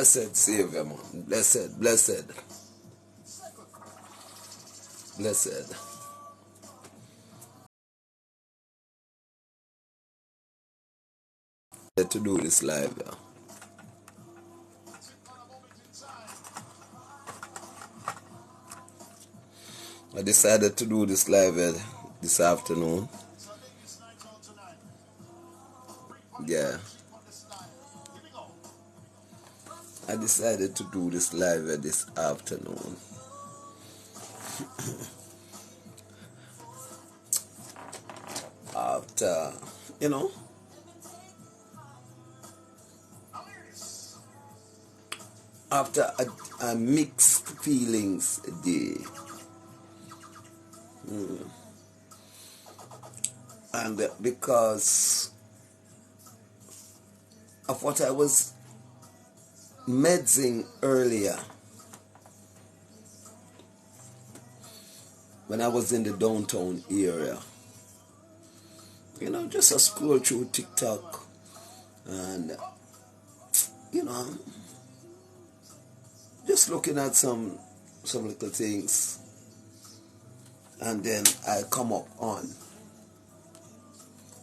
Blessed Savior, man. Blessed, blessed. Blessed. To do this live, yeah. I decided to do this live this afternoon. Yeah. I decided to do this live this afternoon. After, after a mixed feelings day. And because of what I was medsing earlier, when I was in the downtown area, just a scroll through TikTok and, just looking at some little things, and then I come up on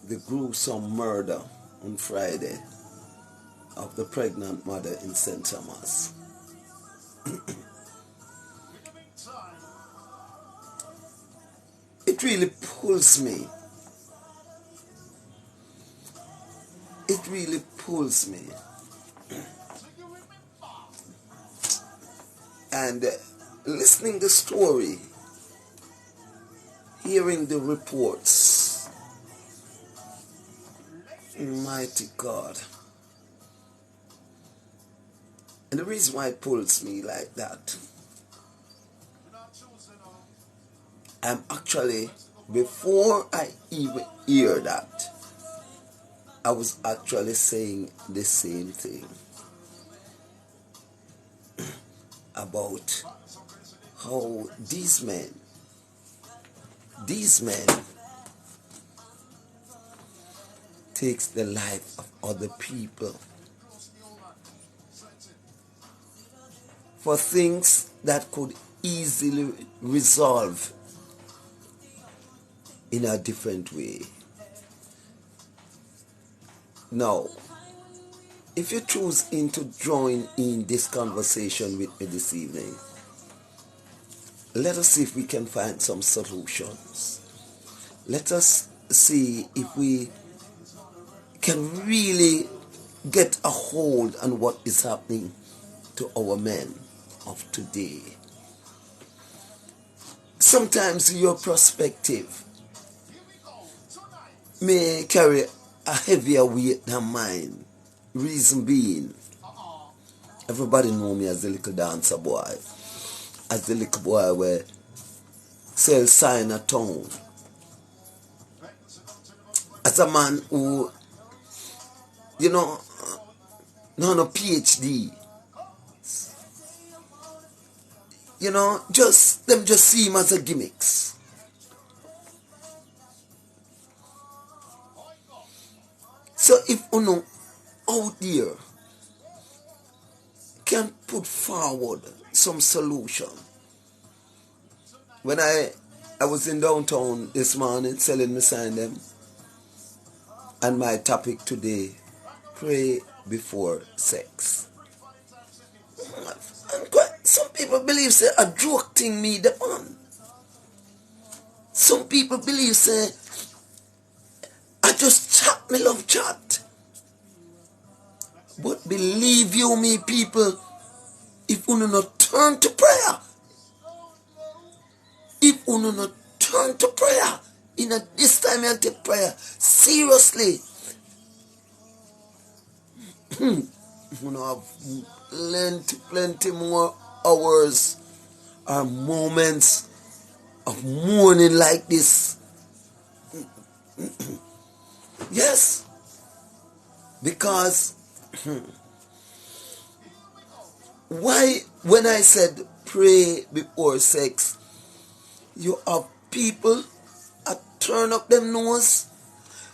the gruesome murder on Friday of the pregnant mother in St. Thomas. It really pulls me. It really pulls me. And listening the story, hearing the reports, mighty God. And the reason why it pulls me like that, I'm actually, before I even hear that, I was actually saying the same thing about how these men takes the life of other people for things that could easily resolve in a different way. Now, if you choose to join in this conversation with me this evening, let us see if we can find some solutions. Let us see if we can really get a hold on what is happening to our men of today. Sometimes your perspective may carry a heavier weight than mine. Reason being, everybody know me as the little dancer boy, as the little boy where sell sign a town, as a man who, not a PhD, just see him as a gimmicks. So if out there can put forward some solution. When I was in downtown this morning selling my sign them, and my topic today, pray before sex. Some people believe say a joke thing me the on. Some people believe say I just chat, me love chat. But believe you me, people, if you not turn to prayer, if you not turn to prayer, in this time you take prayer seriously, you have plenty more hours or moments of mourning like this. Yes, because why when I said pray before sex, you have people that turn up them nose,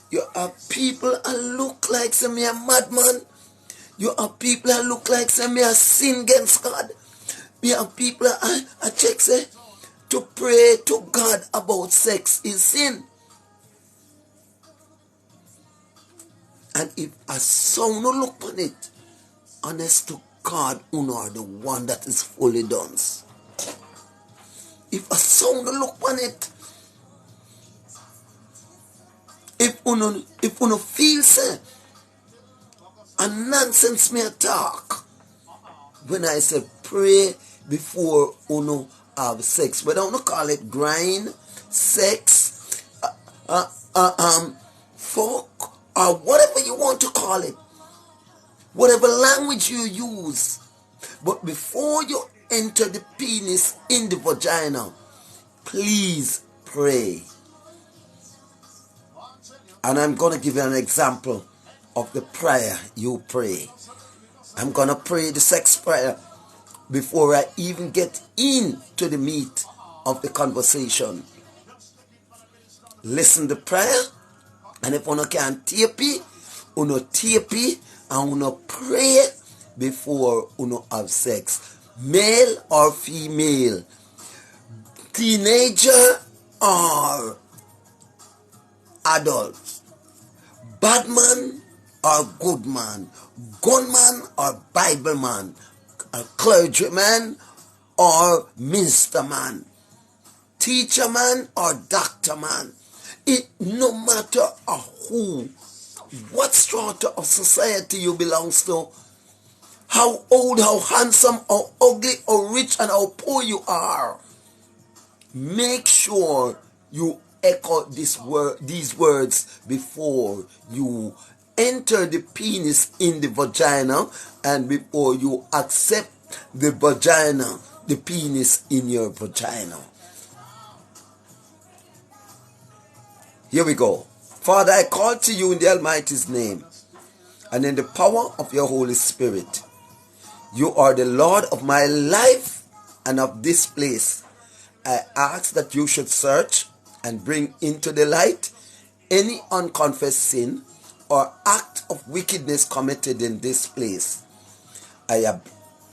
you have people that look like some a madman, You have people that look like say me a sin against God. Me have people that I check say to pray to God about sex is sin. And if a son no look on it, honest to God, uno are the one that is fully done. If a son no look on it, if uno feel say a nonsense me talk when I say pray before uno have sex, whether uno call it grind, sex, fuck, or whatever you want to call it, whatever language you use, but before you enter the penis in the vagina, please pray. And I'm going to give you an example of the prayer you pray. I'm going to pray the sex prayer before I even get into the meat of the conversation. Listen to prayer, and if you can tape it, and you pray before you have sex. Male or female, teenager or adult, bad man or good man, gunman or Bible man, a clergyman or minister man, teacher man or doctor man. It no matter who, what strata of society you belongs to, how old, how handsome, how ugly, how rich and how poor you are, make sure you echo these words before you enter the penis in the vagina and before you accept the vagina, the penis in your vagina. Here we go. Father, I call to you in the Almighty's name and in the power of your Holy Spirit. You are the Lord of my life and of this place. I ask that you should search and bring into the light any unconfessed sin or act of wickedness committed in this place. I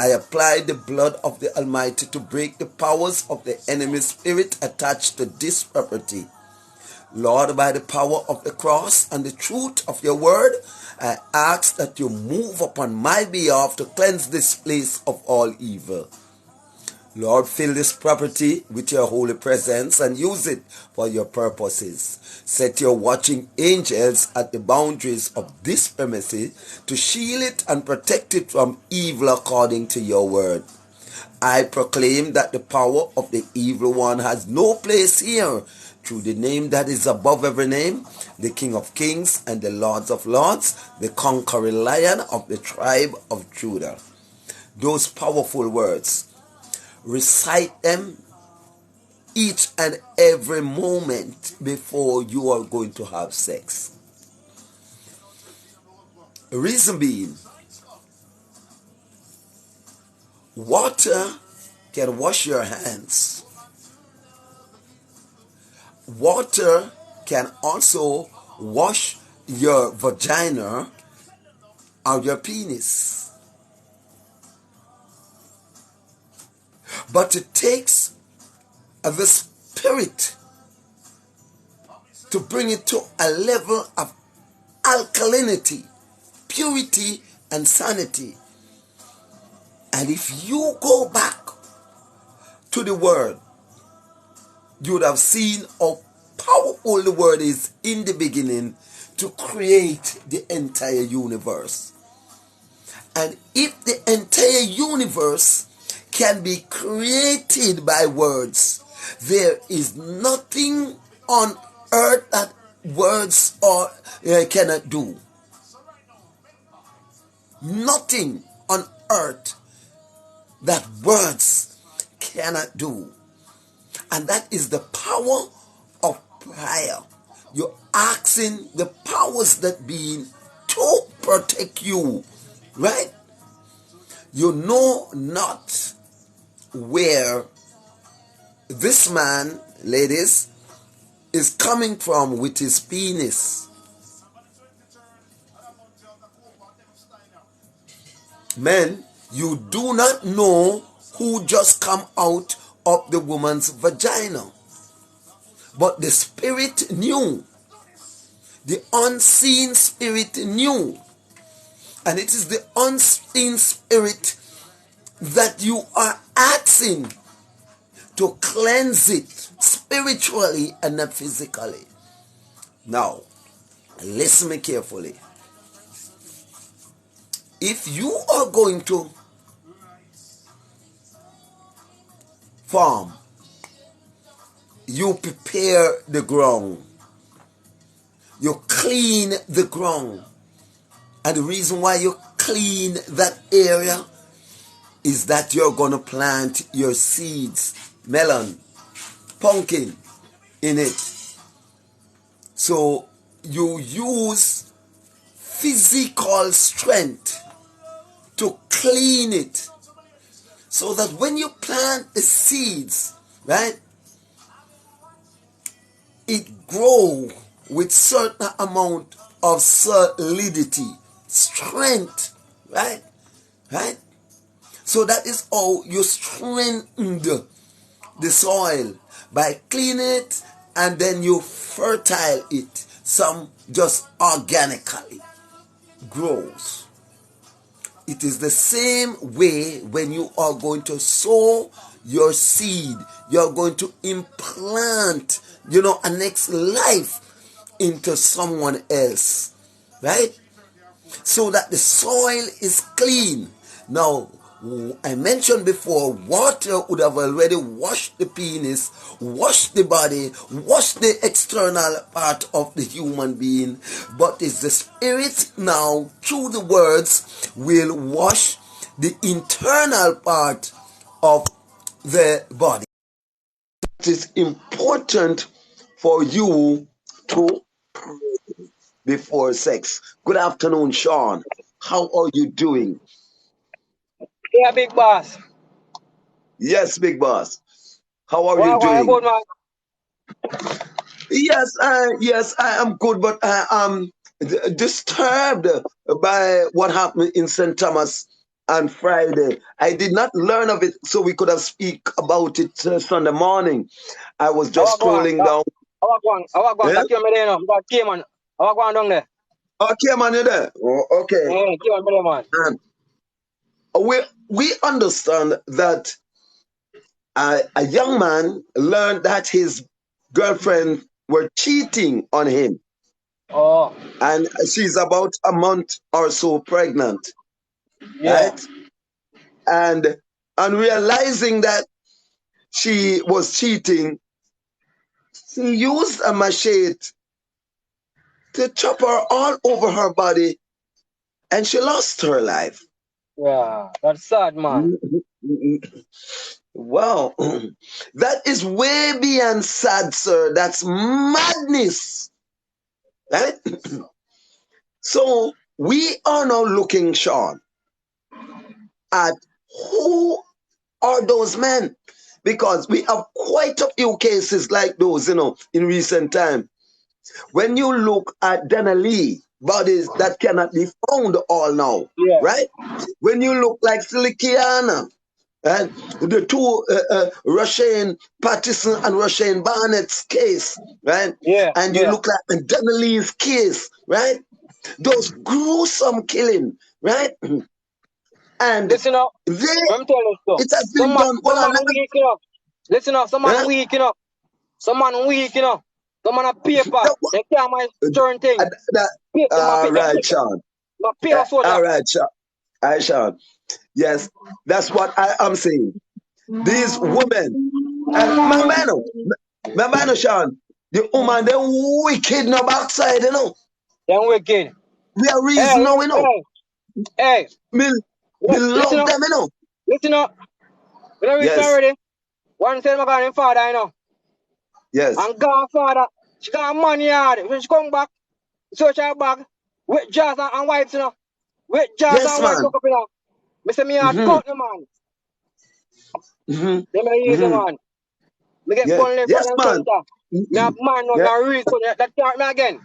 apply the blood of the Almighty to break the powers of the enemy's spirit attached to this property. Lord, by the power of the cross and the truth of your word, I ask that you move upon my behalf to cleanse this place of all evil. Lord, fill this property with your holy presence and use it for your purposes. Set your watching angels at the boundaries of this premises to shield it and protect it from evil according to your word. I proclaim that the power of the evil one has no place here through the name that is above every name, the King of Kings and the Lords of Lords, the conquering Lion of the tribe of Judah. Those powerful words, recite them each and every moment before you are going to have sex. Reason being, water can wash your hands. Water can also wash your vagina or your penis. But it takes the spirit to bring it to a level of alkalinity, purity, and sanity. And if you go back to the word, you would have seen how powerful the word is in the beginning to create the entire universe. And if the entire universe can be created by words, there is nothing on earth that words cannot do. Nothing on earth that words cannot do. And that is the power of prayer. You're asking the powers that be to protect you, right? You know not where this man, ladies, is coming from with his penis. Men, you do not know who just come out of the woman's vagina. But the spirit knew. The unseen spirit knew. And it is the unseen spirit that you are asking to cleanse it spiritually and not physically. Now, listen me carefully. If you are going to farm, you prepare the ground. You clean the ground. And the reason why you clean that area is that you're going to plant your seeds, melon, pumpkin in it. So you use physical strength to clean it so that when you plant the seeds, right, it grow with certain amount of solidity, strength, right? So that is how you strengthen the soil by cleaning it, and then you fertile it. Some just organically grows. It is the same way when you are going to sow your seed. You're going to implant, a next life into someone else, right? So that the soil is clean. Now, I mentioned before, water would have already washed the penis, washed the body, washed the external part of the human being, but it's the spirit now, through the words, will wash the internal part of the body. It is important for you to pray before sex. Good afternoon, Sean. How are you doing? Yeah, big boss. Yes, big boss. How are you Why doing? about man? Yes, I am good, but I am disturbed by what happened in St. Thomas on Friday. I did not learn of it, so we could have speak about it Sunday morning. I was just Go on? scrolling down. Our go on. Yeah? Take your medicine. Got key man. Our go on down there. Okay, man, you there? Oh, okay. Key man, man. Um, we understand that a young man learned that his girlfriend were cheating on him, Oh, and she's about a month or so pregnant, yeah. right? And realizing that she was cheating, she used a machete to chop her all over her body, and she lost her life. Yeah. That's sad, man. Wow, that is way beyond sad, sir. That's madness, right? So we are now looking, Sean, at who are those men, because we have quite a few cases like those, in recent time. When you look at Denali, bodies that cannot be found all now, Yeah. right? When you look like Silikiana, and the two Russian Patterson and Russian Barnett's case, right? Yeah. And you Yeah. look like Denali's case, right? Those gruesome killing, right? And Listen up. Let me tell you so. it has been done. Well, Some man weak, you know. Listen up. Some man huh? weak, you know. Some man weak, you know. Some man a paper. That, They can't my certain thing. that, all right, Sean. My paper soldier. All right, Sean. All right, Sean. Yes, that's what I am saying. These women, and my man, Sean, the woman, they wicked no backside, Them wicked. We are Hey, reason now, hey. Me, me Listen love up. them, Listen up. You know reason Yes, already? One said my God and father, you know. yes, And godfather, she got money hard. When she come back, search her bag with jazz and wipes, you know. With jazz yes, and wipes man. up, you know. Me say me hard Mm-hmm, cut the man. mm-hmm, Them me use the mm-hmm. man. Me get Yes, gun left yes, right and man. center. Me have man now, me Yeah, a real gun. That can't me again.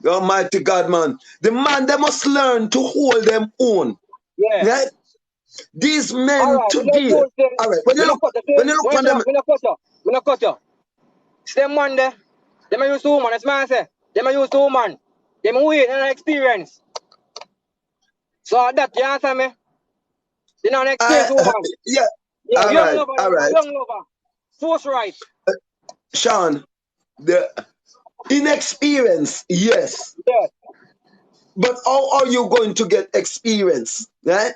Almighty God, man. The man, they must learn to hold them own. Yeah. right? These All men right. You know, today, those things. all right, We not cut the thing. when you look We on them, not cut you. We not cut you. See them man there. Them a use to woman. That's man say. Them a use to woman. Them wait and experience. So that you answer me. They not I, experience woman. yeah, Yeah, all young right, lover. all Them a right, young lover. Force right. Sean, the inexperience, yes, Yeah. but how are you going to get experience, right?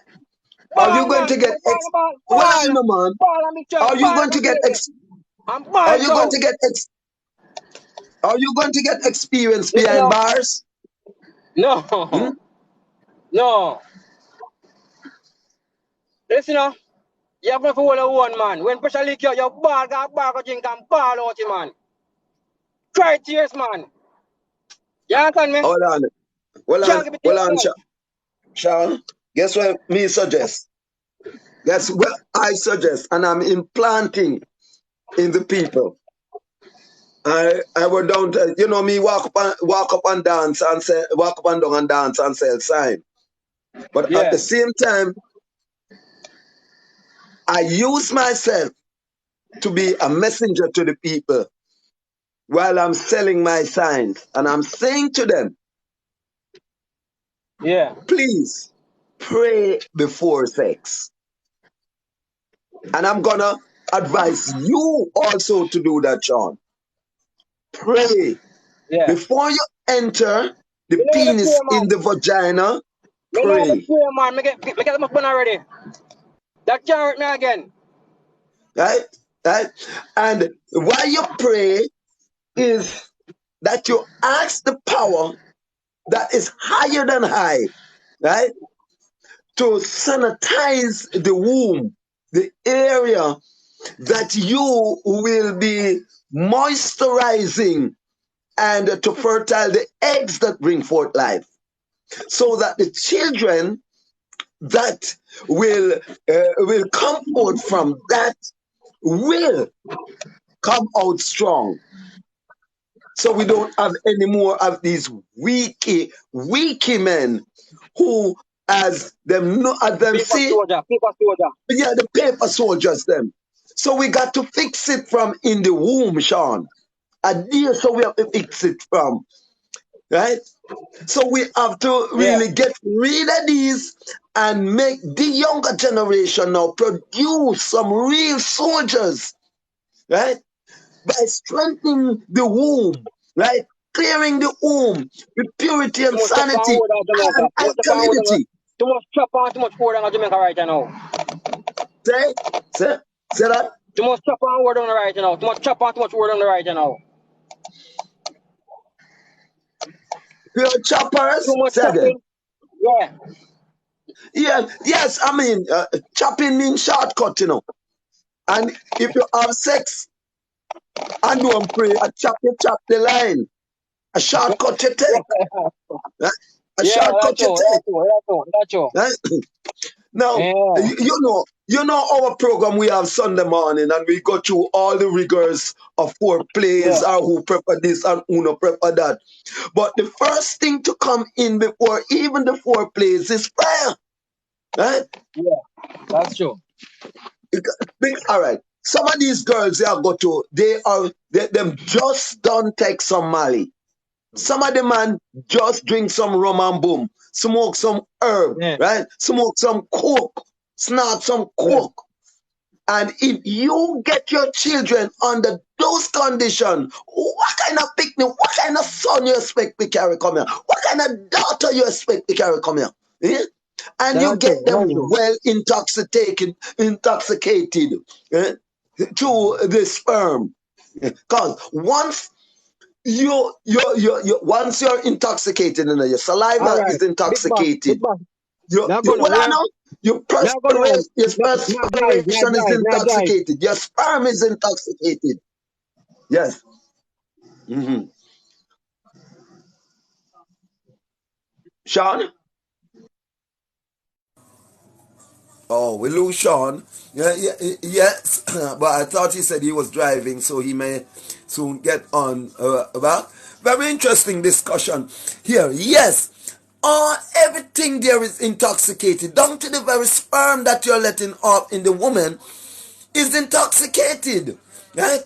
Are you Ball going man. to get Ball. well, Ball. you know, man? Ball on me chest. Are you Ball on going me to get baby. I'm ball are you going so. to get are you going to get experience Listen behind up. bars? Hmm? No. No. Listen up. You have to hold a one man. When pressure leak you, your ball go drink and ball out you man. Cry tears man. You understand me? Hold on, Can't give it to hold on, yourself. Sean. Guess what me suggest? Guess what I suggest, and I'm implanting in the people. I went down to, you know, me walk up and dance and say, walk up and down and dance and sell sign. But at the Yeah. same time, I use myself to be a messenger to the people while I'm selling my signs. And I'm saying to them, Yeah. please pray before sex. And I'm gonna advise you also to do that, Sean. Pray Yeah. before you enter the You know the penis prayer in man. the vagina. You know the Pray, prayer man. Make it my fun already. That can't hurt me again. right? Right? And why you pray is that you ask the power that is higher than high, right? To sanitize the womb, the area that you will be moisturizing and to fertile the eggs that bring forth life, so that the children that will come forth from that will come out strong. So we don't have any more of these weaky men who, as them Paper see, soldier. Paper soldier. yeah, the paper soldiers them. So we got to fix it from in the womb, Sean. A dear, so we have to fix it from, right? So we have to Yeah. really get rid of these and make the younger generation now produce some real soldiers, right? By strengthening the womb, right? Clearing the womb with purity Too and much chop and sanity wood on Jamaica. and Too much chop and wood on alkalinity. too much chop and too much wood on Jamaica right now. Say, say that. Too much chop and wood on the right now. Too much chop and too much wood on the right now. Pure Too choppers, much say again. chopping. Yeah. Yeah, yes, I mean, chopping means shortcut, you know. And if you have sex and don't pray, you chop the line. A shortcut you take. Right? A Yeah, shortcut that's you all. take. That's all. That's all. That's all. Right? Now, Yeah. you know our program we have Sunday morning and we go through all the rigors of four plays Yeah. or who prepare this and who no prepare that. But the first thing to come in before even the four plays is prayer. Right? Yeah. That's true. All right. Some of these girls them just don't take some Mali. Some of the man just drink some rum and boom, smoke some herb, Yeah. right? Smoke some coke, snort some Yeah. coke. And if you get your children under those conditions, what kind of picnic, what kind of son you expect to carry come here? What kind of daughter you expect to carry come here? Eh? And you That's true. get them That's true. well intoxicated eh, to the sperm. Because once you're intoxicated, you know, your All saliva right. is Big boss. Big intoxicated. boss. Now go now. Well, I Yeah. know your Now go now. Not drive. Not perspiration is drive. Not drive. intoxicated. Your sperm is intoxicated. Yes. hmm Sean? Oh, we lose Sean. Yeah, yes, but I thought he said he was driving, so he may soon get on. Very interesting discussion here. Yes, Everything there is intoxicated, down to the very sperm that you're letting off in the woman is intoxicated, right?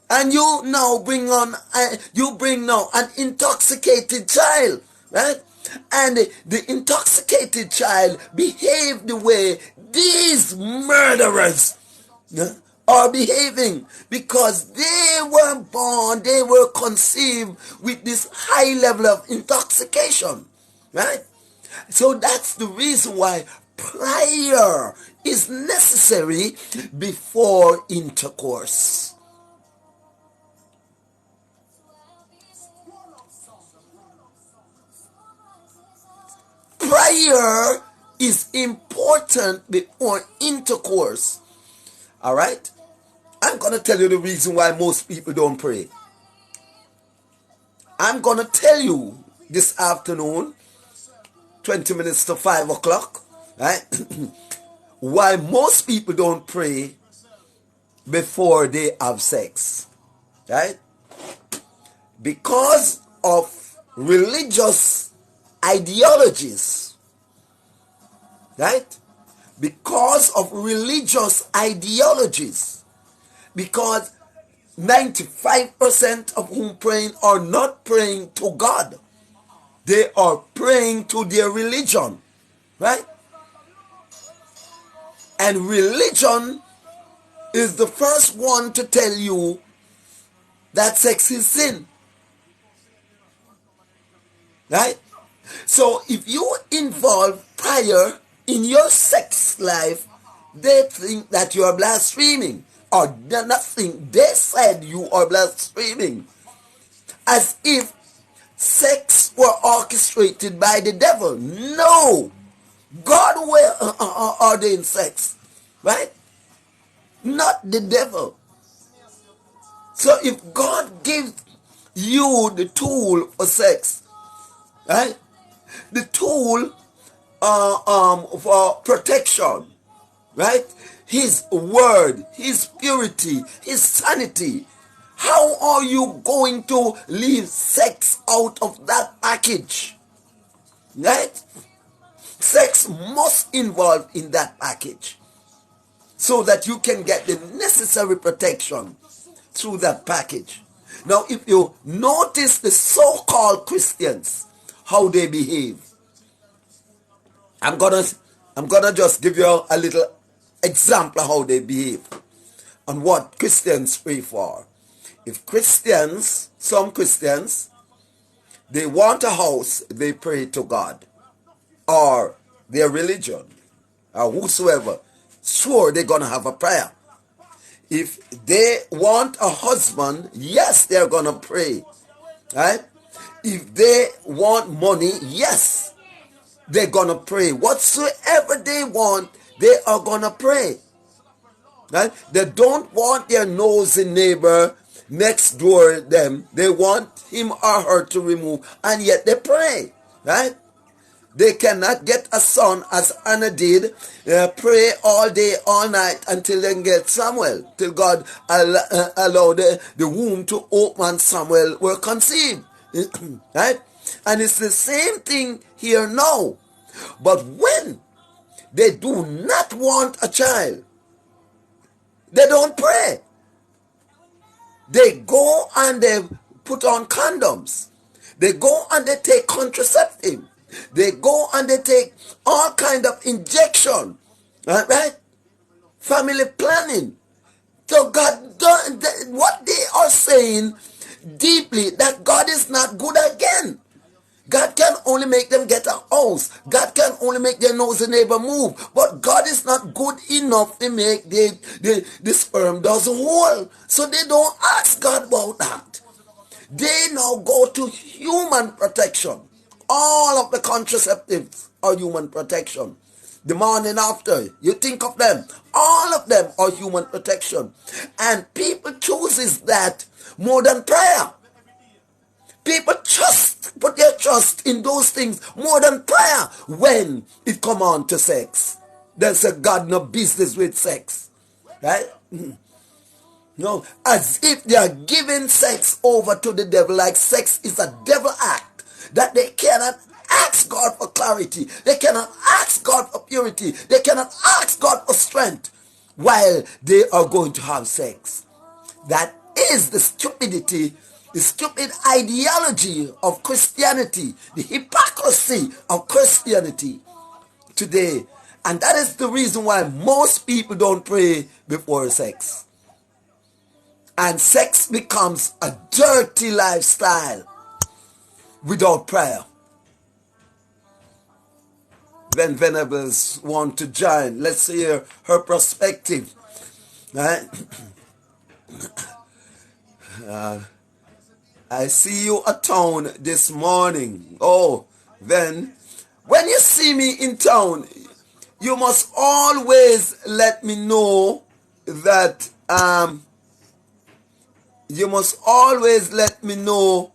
And you now bring now an intoxicated child, right? And the intoxicated child behave the way these murderers, yeah, are behaving, because they were born, they were conceived with this high level of intoxication, right? So that's the reason why prayer is necessary before intercourse. Prayer is important before intercourse. All right? I'm going to tell you the reason why most people don't pray. I'm going to tell you this afternoon, 20 minutes to 5 o'clock, right? Why most people don't pray before they have sex, right? Because of religious ideologies, right? Because of religious ideologies. Because 95% of whom praying are not praying to God. They are praying to their religion, right? And religion is the first one to tell you that sex is sin, right? So if you involve prayer in your sex life, they think that you are blaspheming, or nothing. They said you are blaspheming, as if sex were orchestrated by the devil. No, God will ordain sex, right? Not the devil. So if God gives you the tool for sex, right? The tool for protection, right? His word, his purity, his sanity. How are you going to leave sex out of that package? Right? Sex must involve in that package so that you can get the necessary protection through that package. Now, if you notice the so-called Christians, how they behave, I'm gonna just give you a little example of how they behave and what Christians pray for. If Christians, some Christians, they want a house, they pray to God or their religion or whosoever. Sure, they're gonna have a prayer. If they want a husband, yes, they're gonna pray, right? If they want money, yes, they're gonna pray. Whatsoever they want, they are gonna pray, right? They don't want their nosy neighbor next door them. They want him or her to remove, and yet they pray, right? They cannot get a son as Anna did, pray all day, all night until they get Samuel, till God allowed the womb to open and Samuel were conceived. Right? And it's the same thing here now. But when they do not want a child, they don't pray. They go and they put on condoms. They go and they take contraceptive. They go and they take all kind of injection, right? Family planning. So God, what they are saying deeply, that God is not good again. God can only make them get a house. God can only make their nosy neighbor move. But God is not good enough to make the sperm dozen whole. So they don't ask God about that. They now go to human protection. All of the contraceptives are human protection. The morning after, you think of them. All of them are human protection. And people chooses that more than prayer. People put their trust in those things more than prayer when it come on to sex. They say God no business with sex. Right? No, as if they are giving sex over to the devil, like sex is a devil act that they cannot ask God for clarity. They cannot ask God for purity. They cannot ask God for strength while they are going to have sex. That is the stupidity, the stupid ideology of Christianity, the hypocrisy of Christianity today. And that is the reason why most people don't pray before sex. And sex becomes a dirty lifestyle without prayer. When Venables want to join, let's hear her perspective. Right? I see you at town this morning. Oh, then when you see me in town, you must always let me know that you must always let me know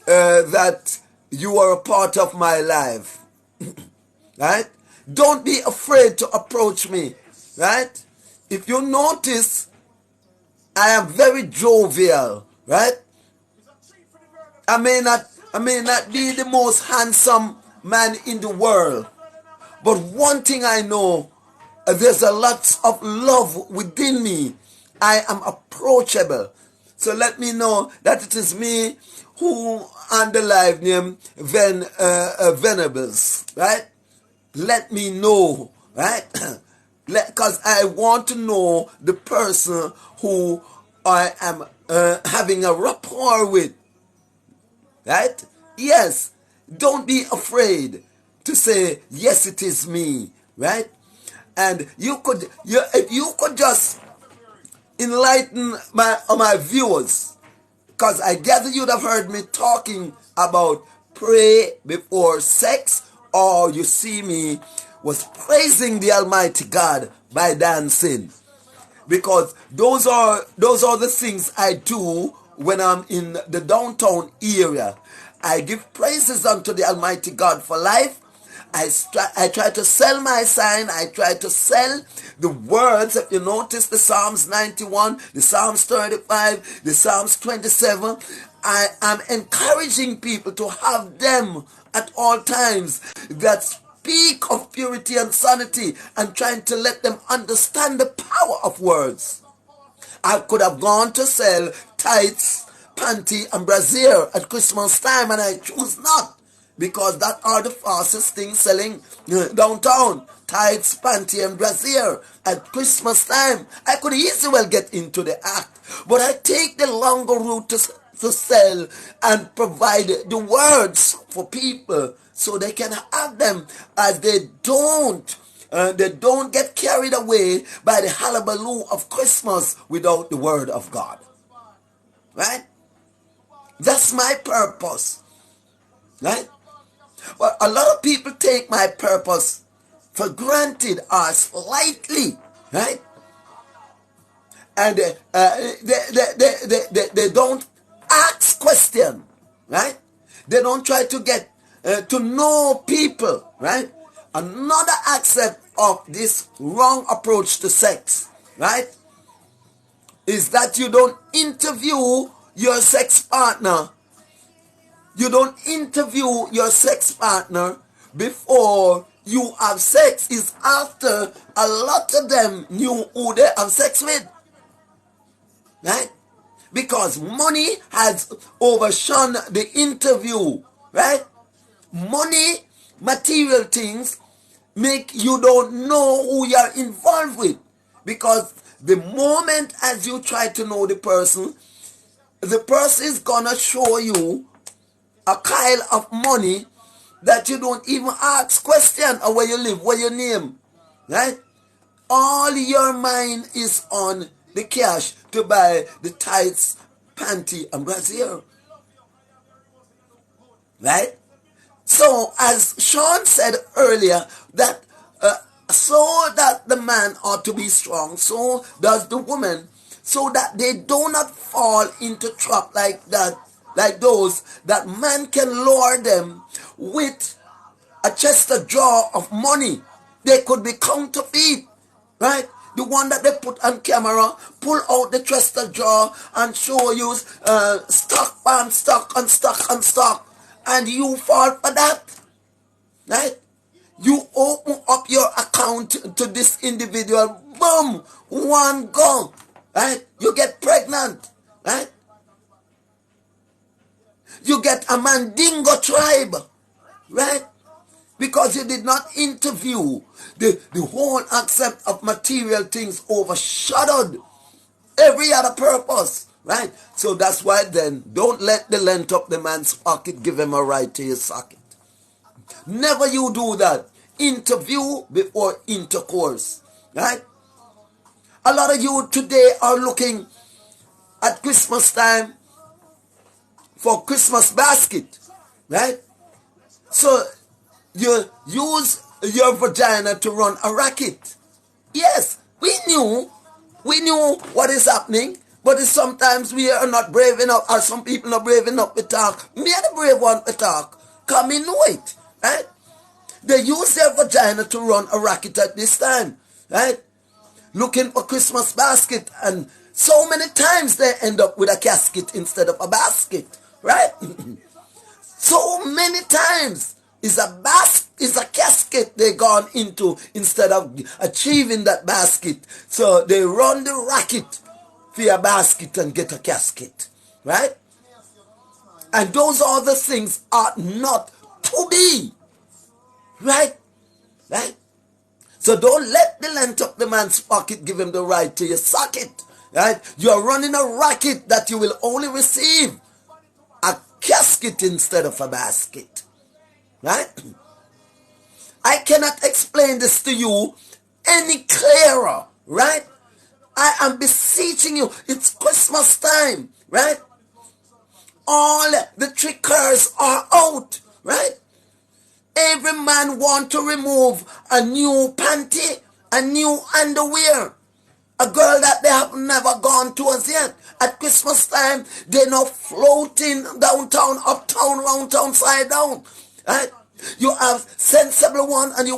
that you are a part of my life. Right? Don't be afraid to approach me. Right? If you notice, I am very jovial. Right? I may not be the most handsome man in the world, but one thing I know, there's a lot of love within me. I am approachable. So let me know that it is me who on the live name Venables, right? Let me know, right? Because I want to know the person who I am having a rapport with, right? Yes, don't be afraid to say, yes, it is me, right? And if you could just enlighten my viewers, because I gather you'd have heard me talking about pray before sex, or you see me was praising the Almighty God by dancing, because those are the things I do when I'm in the downtown area. I give praises unto the Almighty God for life. I try to sell my sign. I try to sell the words. If you notice the Psalms 91, the Psalms 35, the Psalms 27, I am encouraging people to have them at all times that speak of purity and sanity, and trying to let them understand the power of words. I could have gone to sell tights, panty, and brassiere at Christmas time, and I choose not, because that are the fastest things selling downtown. Tights, panty, and brassiere at Christmas time. I could easily well get into the act, but I take the longer route to sell and provide the words for people so they can have them, as they don't get carried away by the hullabaloo of Christmas without the word of God. Right? That's my purpose. Right? But a lot of people take my purpose for granted or slightly. Right? And they don't ask questions. Right? They don't try to get to know people. Right? Another aspect of this wrong approach to sex, right, is that you don't interview your sex partner. You don't interview your sex partner before you have sex. It's after a lot of them knew who they have sex with, right? Because money has overshone the interview, right? Money, material things make you don't know who you're involved with, because the moment as you try to know the person is gonna show you a pile of money that you don't even ask question of where you live, where your name, right? All your mind is on the cash to buy the tights, panty, and brassiere, right? So, as Sean said earlier, that so that the man ought to be strong, so does the woman, so that they do not fall into trap like that, like those that man can lure them with a chest of drawer of money. They could be counterfeit, right? The one that they put on camera, pull out the chest of drawer and show you stock and stock and stock and stock, and you fall for that. right? You open up your account to this individual, boom, one go, right? You get pregnant, right? You get a Mandingo tribe, right? Because you did not interview. The whole aspect of material things overshadowed every other purpose, right? So that's why then, don't let the length of the man's pocket give him a right to your socket. Never you do that. Interview before intercourse, right? A lot of you today are looking at Christmas time for Christmas basket, right? So you use your vagina to run a racket. Yes, we knew what is happening, but sometimes we are not brave enough, or some people are brave enough to talk. Me are the brave one to talk. Come in, know it, right? They use their vagina to run a racket at this time, right? Looking for Christmas basket, and so many times they end up with a casket instead of a basket, right? So many times is a casket they gone into instead of achieving that basket. So they run the racket for a basket and get a casket, right? And those other things are not to be, right? Right? So don't let the length of the man's pocket give him the right to your socket, right? You're running a racket that you will only receive a casket instead of a basket, right? I cannot explain this to you any clearer, right? I am beseeching you. It's Christmas time, right? All the trickers are out, right? Every man want to remove a new panty, a new underwear. A girl that they have never gone to as yet. At Christmas time, they're now floating downtown, uptown, round town, side down. Right? You have sensible one, and you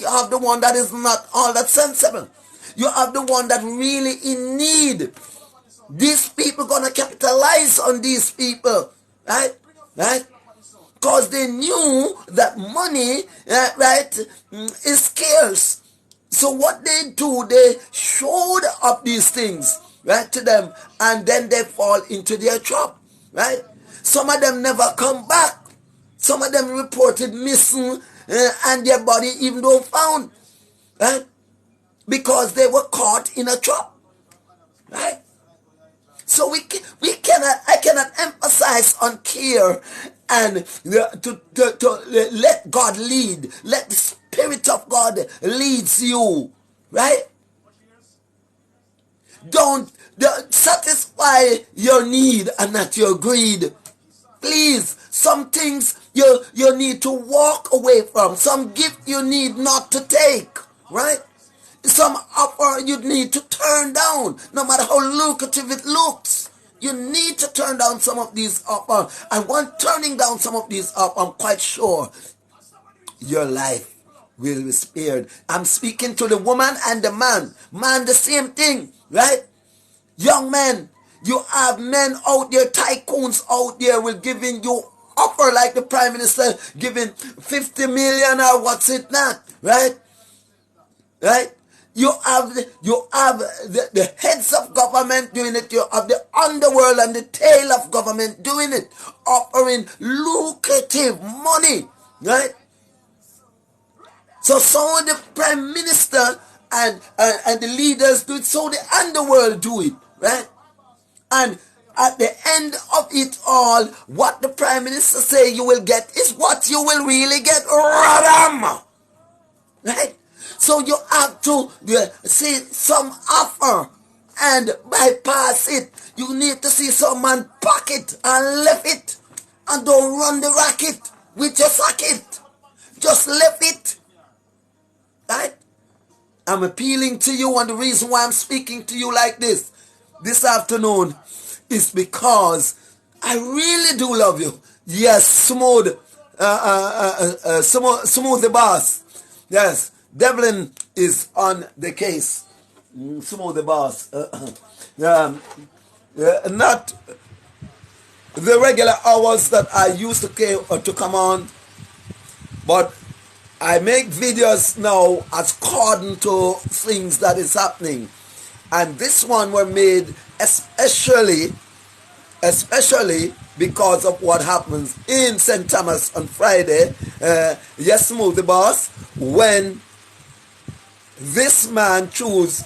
have the one that is not all that sensible. You have the one that really in need. These people gonna capitalize on these people, right? Right? Because they knew that money, right, is scarce. So what they do, they showed up these things, right, to them, and then they fall into their trap, right? Some of them never come back. Some of them reported missing, and their body even though found, right? Because they were caught in a trap, right? So I cannot emphasize on care and to let God lead. Let the Spirit of God leads you, right? Don't satisfy your need and not your greed. Please, some things you need to walk away from. Some gift you need not to take, right? Some offer you need to turn down, no matter how lucrative it looks. You need to turn down some of these offers. And when turning down some of these offers, I'm quite sure your life will be spared. I'm speaking to the woman and the man. Man, the same thing, right? Young men, you have men out there, tycoons out there will giving you offer like the Prime Minister giving 50 million or what's it not, right? Right? You have the heads of government doing it. You have the underworld and the tail of government doing it, offering lucrative money, right? So the Prime Minister and the leaders do it, so the underworld do it, right? And at the end of it all, what the Prime Minister say you will get is what you will really get, radam, right? So you have to see some offer and bypass it. You need to see some man pocket and left it. And don't run the racket with your socket. Just left it. Right? I'm appealing to you, and the reason why I'm speaking to you like this afternoon is because I really do love you. Yes, smooth the boss. Yes. Devlin is on the case. Smooth the boss. Not the regular hours that I used to come on, but I make videos now according to things that is happening. And this one were made especially because of what happens in St. Thomas on Friday. Yes, Smoothie Boss, when this man chose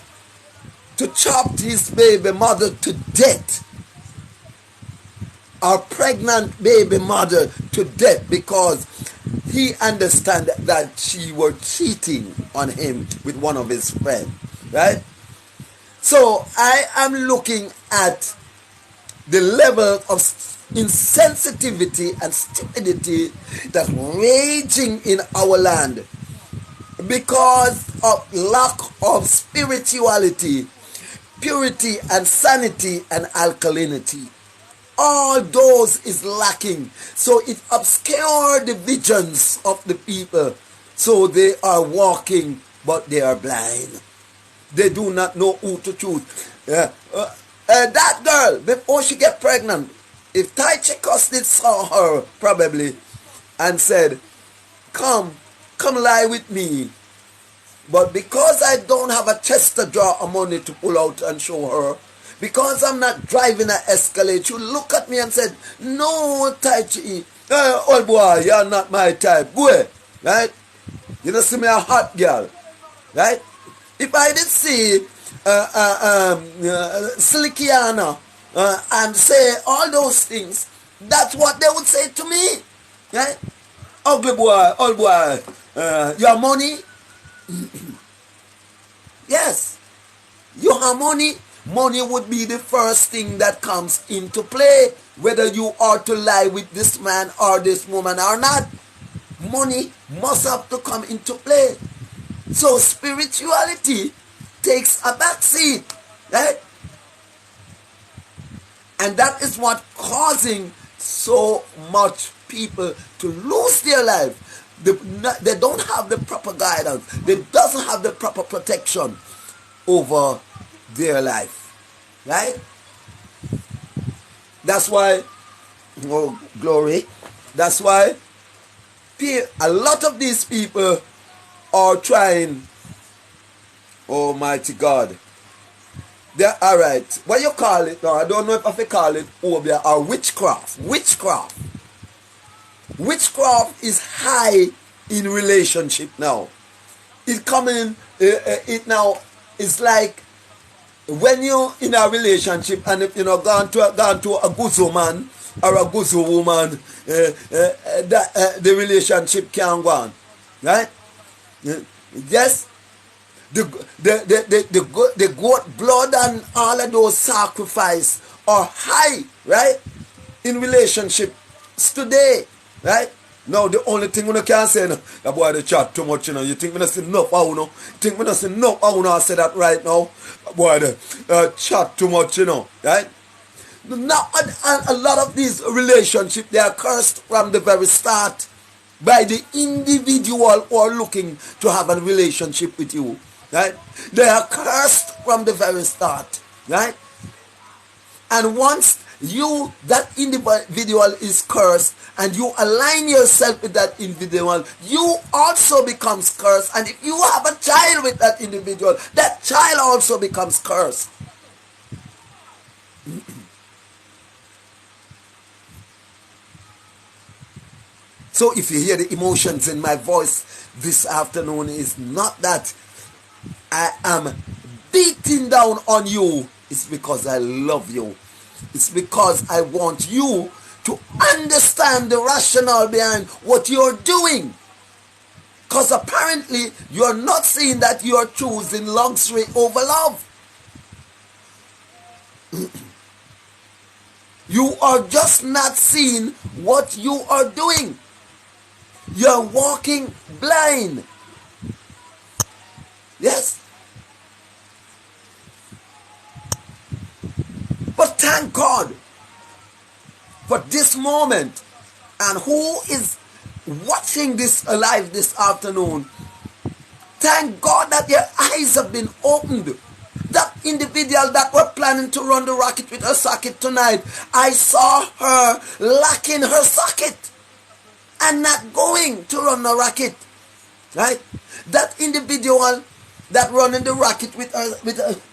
to chop his baby mother to death, our pregnant baby mother to death, because he understand that she were cheating on him with one of his friends, right? So I am looking at the level of insensitivity and stupidity that's raging in our land because of lack of spirituality, purity and sanity and alkalinity. All those is lacking. So it obscures the visions of the people. So they are walking, but they are blind. They do not know who to choose. That girl, before she get pregnant, if Tai Chi Custard saw her probably and said, come lie with me. But because I don't have a chest to draw a money to pull out and show her, because I'm not driving an Escalade, she look at me and said, no, Tai Chi, old boy, you're not my type. Go ahead, right? You don't see me a hot girl, right? If I did see Slickiana and say all those things, that's what they would say to me, right? Ugly boy, old boy, your money? Yes, you have money. Money would be the first thing that comes into play, whether you are to lie with this man or this woman or not. Money must have to come into play. So spirituality takes a backseat, right? And that is what causing so much people to lose their life. They don't have the proper guidance. They doesn't have the proper protection over their life, right? That's why, oh glory, that's why a lot of these people are trying, almighty God, they're alright, what you call it now, I don't know if I call it obia or witchcraft. Witchcraft is high in relationship now. It coming, it now is like when you're in a relationship and if you're gone to a guzo man or a guzo woman, the relationship can't go on, right? Yes, the goat blood and all of those sacrifice are high, right? In relationships today, right? Now the only thing we can say, no, that boy they chat too much, you know. You think we not see enough how, you know? Think we not see enough how, you know, I say that right now? Boy they chat too much, you know, right? Now, and a lot of these relationships, they are cursed from the very start by the individual who are looking to have a relationship with you, right? They are cursed from the very start, right? And once that individual is cursed and you align yourself with that individual, you also becomes cursed. And if you have a child with that individual, that child also becomes cursed. So if you hear the emotions in my voice this afternoon, is not that I am beating down on you. It's because I love you. It's because I want you to understand the rationale behind what you're doing. Because apparently you're not seeing that you're choosing luxury over love. You are just not seeing what you are doing. You're walking blind. Yes. But thank God for this moment. And who is watching this live this afternoon? Thank God that their eyes have been opened. That individual that were planning to run the rocket with her socket tonight, I saw her lacking her socket and not going to run the rocket. right? That individual that running the rocket with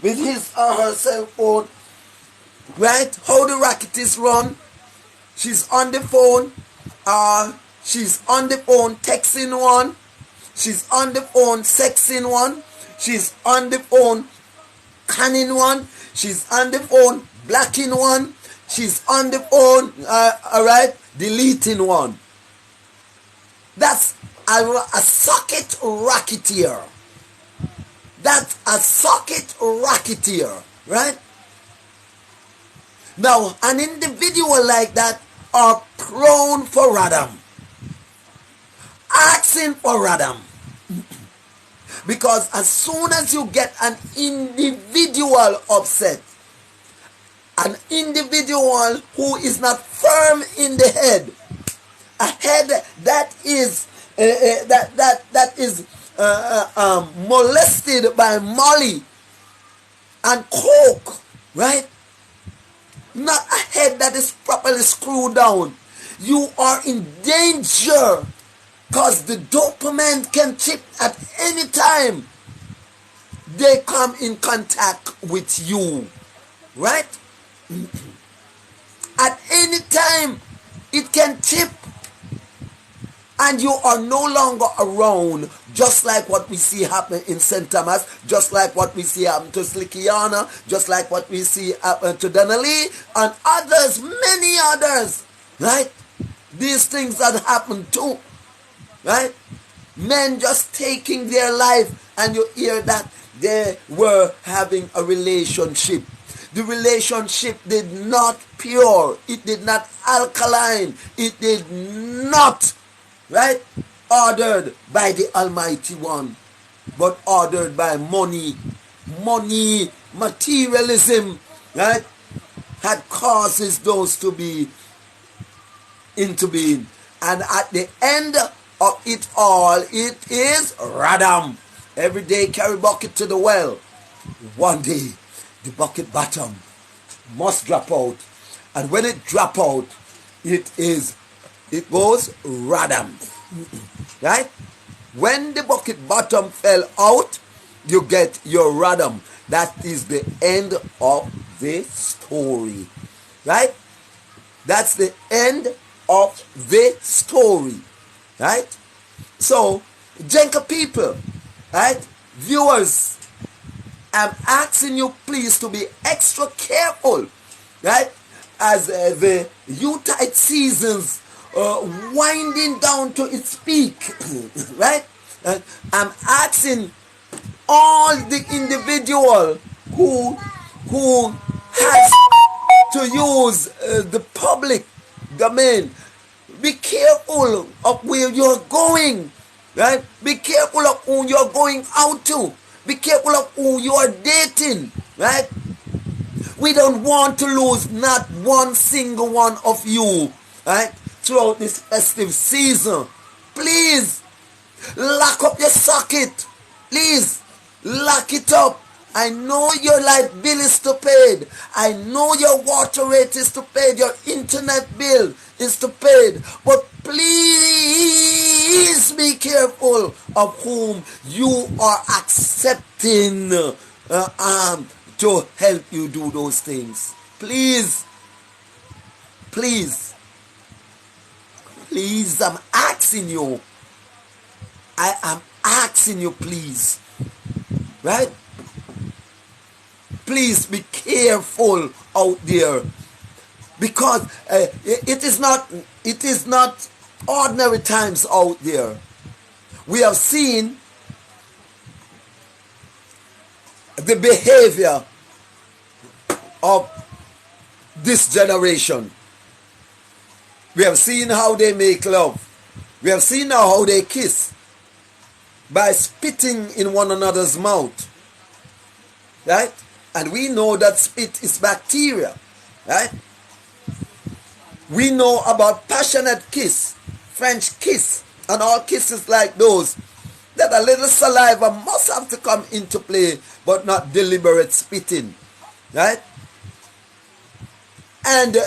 his or her cell phone, right? How the rocket is run? She's on the phone, she's on the phone texting one, she's on the phone sexing one, she's on the phone canning one, she's on the phone blacking one, she's on the phone, all right, deleting one. That's a socket racketeer. That's a socket racketeer, right? Now, an individual like that are prone for radom, asking for radom. Because as soon as you get an individual upset, an individual who is not firm in the head, a head that is molested by Molly and coke, right? Not a head that is properly screwed down. You are in danger because the dopamine can chip at any time they come in contact with you, right? At any time it can chip and you are no longer around, just like what we see happen in St. Thomas, just like what we see happen to Slickiana, just like what we see happen to Donnelly, and others, many others, right? These things that happen too, right? Men just taking their life, and you hear that they were having a relationship. The relationship did not pure, it did not alkaline, it did not, right, ordered by the Almighty One, but ordered by money, materialism, right, had causes those to be into being. And at the end of it all, it is radom. Every day carry bucket to the well. One day, the bucket bottom must drop out. And when it drop out, it goes radom, right? When the bucket bottom fell out, you get your radom. That is the end of the story, right? That's the end of the story, right? So, Jenka people, right? Viewers, I'm asking you please to be extra careful, right? As the Utah seasons winding down to its peak, right? I'm asking all the individual who has to use the public domain, be careful of where you're going, right? Be careful of who you're going out to. Be careful of who you're dating, right? We don't want to lose not one single one of you, right, throughout this festive season. Please, lock up your socket. Please, lock it up. I know your light bill is to pay. I know your water rate is to pay. Your internet bill is to pay. But please be careful of whom you are accepting to help you do those things. Please, I'm asking you. I am asking you, please, right? Please be careful out there, because it is not ordinary times out there. We have seen the behavior of this generation. We have seen how they make love. We have seen now how they kiss by spitting in one another's mouth, right? And we know that spit is bacteria, right? We know about passionate kiss, French kiss, and all kisses like those, that a little saliva must have to come into play, but not deliberate spitting, right? And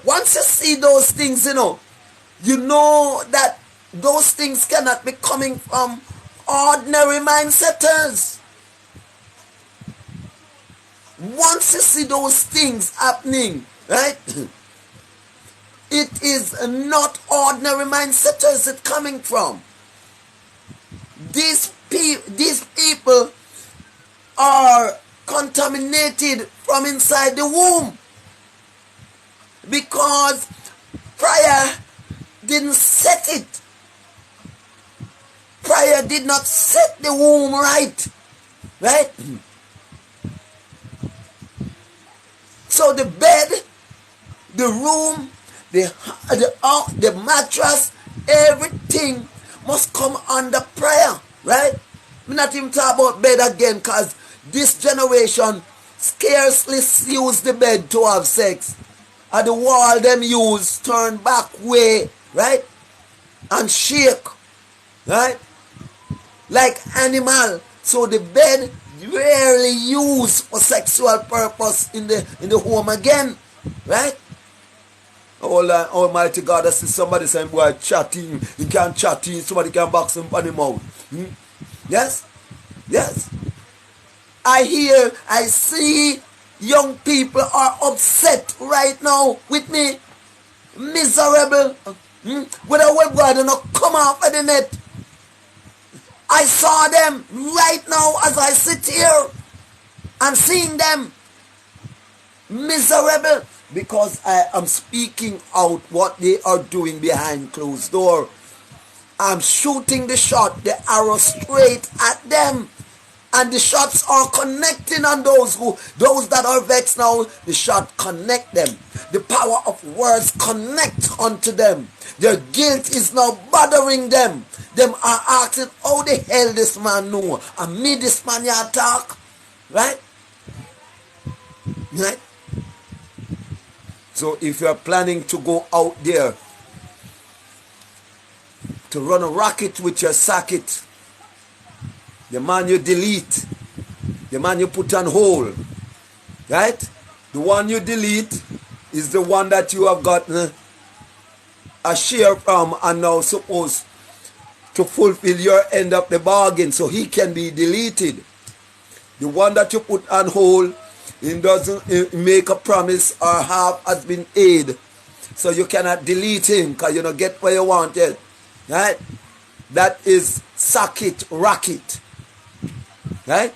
once you see those things, you know that those things cannot be coming from ordinary mindsetters. Once you see those things happening, right? It is not ordinary mindsetters it's coming from. These people are contaminated from inside the womb because prayer didn't set it. Prayer did not set the womb right. Right? So the bed, the room, the mattress, everything must come under prayer. Right? I'm not even talking about bed again because this generation scarcely use the bed to have sex. And the wall them use turn back way, right? And shake, right? Like animal. So the bed rarely used for sexual purpose in the home again, right? Oh, Almighty God, I see somebody saying, boy, chatting, he can't chat, somebody can box him on the mouth. Yes? Yes. I see young people are upset right now with me. Miserable. With a web brother not come off of the net. I saw them right now as I sit here. I'm seeing them miserable because I am speaking out what they are doing behind closed door. I'm shooting the shot, the arrow straight at them. And the shots are connecting on those that are vexed now. The shot connect them. The power of words connect unto them. Their guilt is now bothering them. Them are asking, how the hell this man know? And me this man you talk? Right? Right? So if you're planning to go out there to run a rocket with your socket, the man you delete, the man you put on hold, right? The one you delete is the one that you have gotten a share from and now supposed to fulfill your end of the bargain, so he can be deleted. The one that you put on hold, he doesn't make a promise or half has been paid, so you cannot delete him because you don't get what you want yet, right? That is socket rocket. Right?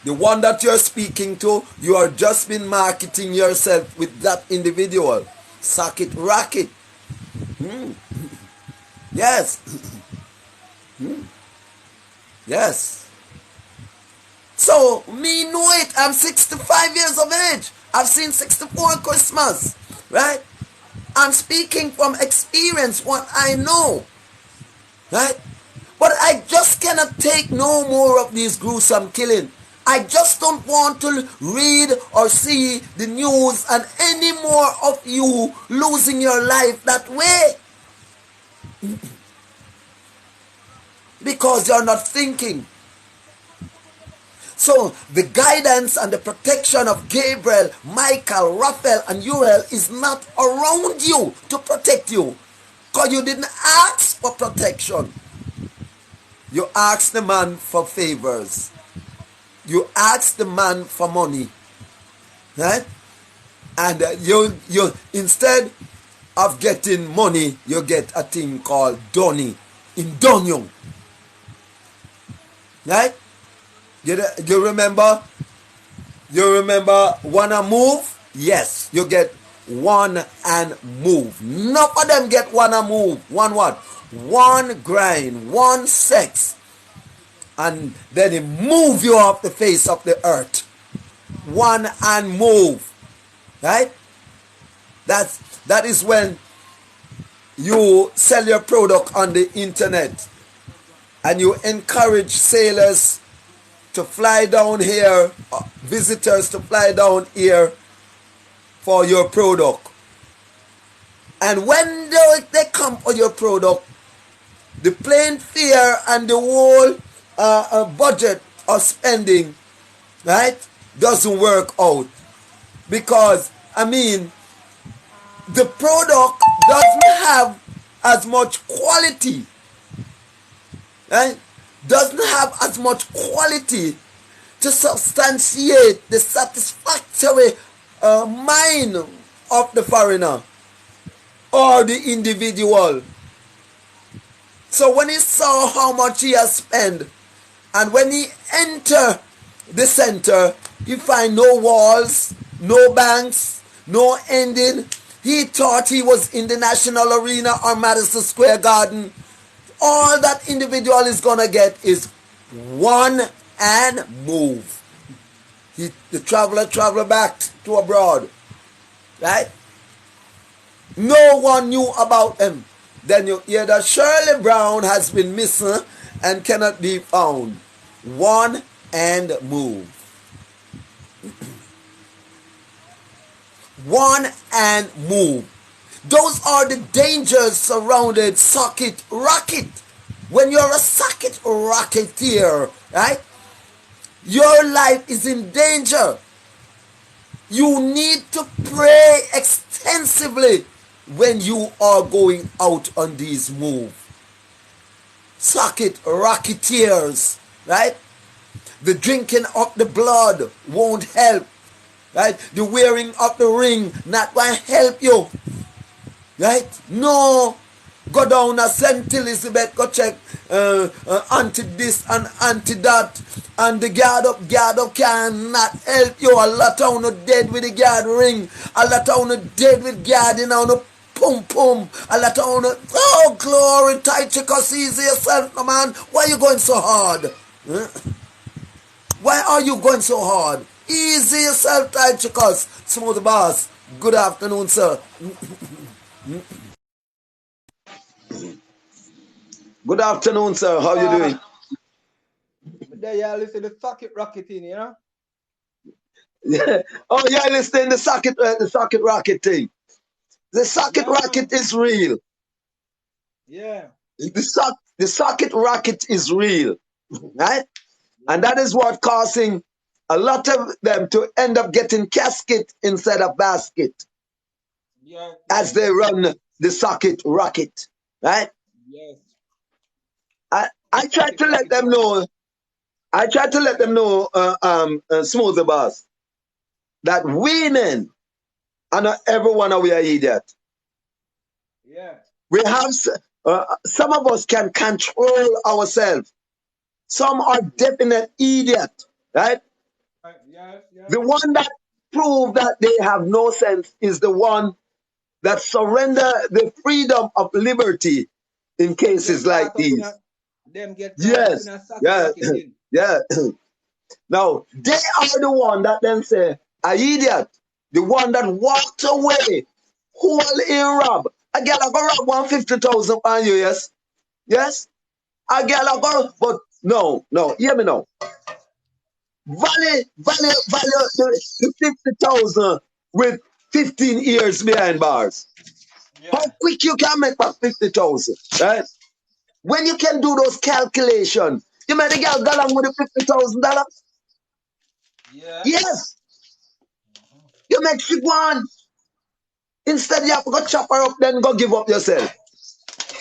The one that you're speaking to, you are just been marketing yourself with that individual. Socket rocket. Yes. Yes. So, me know it. I'm 65 years of age. I've seen 64 Christmas. Right? I'm speaking from experience, what I know. Right? But I just cannot take no more of these gruesome killing. I just don't want to read or see the news and any more of you losing your life that way. Because you're not thinking. So the guidance and the protection of Gabriel, Michael, Raphael and Uriel is not around you to protect you. Because you didn't ask for protection. You ask the man for favors. You ask the man for money. Right? And you instead of getting money, you get a thing called donny. In donyung. Right? You remember? You remember wanna move? Yes. You get one and move. None of them get wanna move. One what? One grind, one sex, and then he move you off the face of the earth. One and move, right? That is when you sell your product on the internet and you encourage sailors to fly down here, visitors to fly down here for your product. And when they come for your product, the plane fare and the whole budget of spending, right, doesn't work out. Because, I mean, the product doesn't have as much quality, right? doesn't have as much quality to substantiate the satisfactory mind of the foreigner or the individual. So when he saw how much he has spent, and when he enter the center, he find no walls, no banks, no ending. He thought he was in the National Arena or Madison Square Garden. All that individual is gonna get is one and move. The traveler back to abroad, right? No one knew about him. Then you hear that Shirley Brown has been missing and cannot be found. One and move. One and move. Those are the dangers surrounded socket rocket. When you're a socket rocketeer, right? Your life is in danger. You need to pray extensively when you are going out on these moves. Socket rocketeers, right? The drinking of the blood won't help, right? The wearing of the ring not going to help you, right? No. Go down to St. Elizabeth, go check anti this and anti that, and the guard up cannot help you. A lot of you dead with the guard ring, a lot of you dead with guard in on the pum pum, a lot of you, oh glory, tight check us easy yourself, no man. Why are you going so hard? Huh? Why are you going so hard? Easy yourself, tight check us. Smooth boss, good afternoon, sir. Good afternoon, sir. How you doing? There you listen to the socket rocketing, you know? Yeah. Oh, yeah, listen the socket rocket thing. The socket rocket is real. Yeah. The socket rocket is real, right? And that is what causing a lot of them to end up getting casket instead of basket. Yeah. As they run the socket rocket, right? Yes. I try to let them know. I try to let them know, Smooth Boss, that women are not everyone we are idiot. Yeah. We have some of us can control ourselves. Some are definite idiot, right? Yes. The one that prove that they have no sense is the one that surrender the freedom of liberty in cases like these. Them get caught up Yes, in a socket yeah, rocketing. yeah. Now, they are the one that then say, a idiot, the one that walked away, whole in rob. A girl I go rob 150,000 on you, yes? Yes? A girl I go, but no, hear me now. Value the 50,000 with 15 years behind bars. Yeah. How quick you can make for 50,000, right? When you can do those calculations, you made the girl go along with the $50,000. Yeah. Yes. You make she one. Instead, you have to go chop her up, then go give up yourself.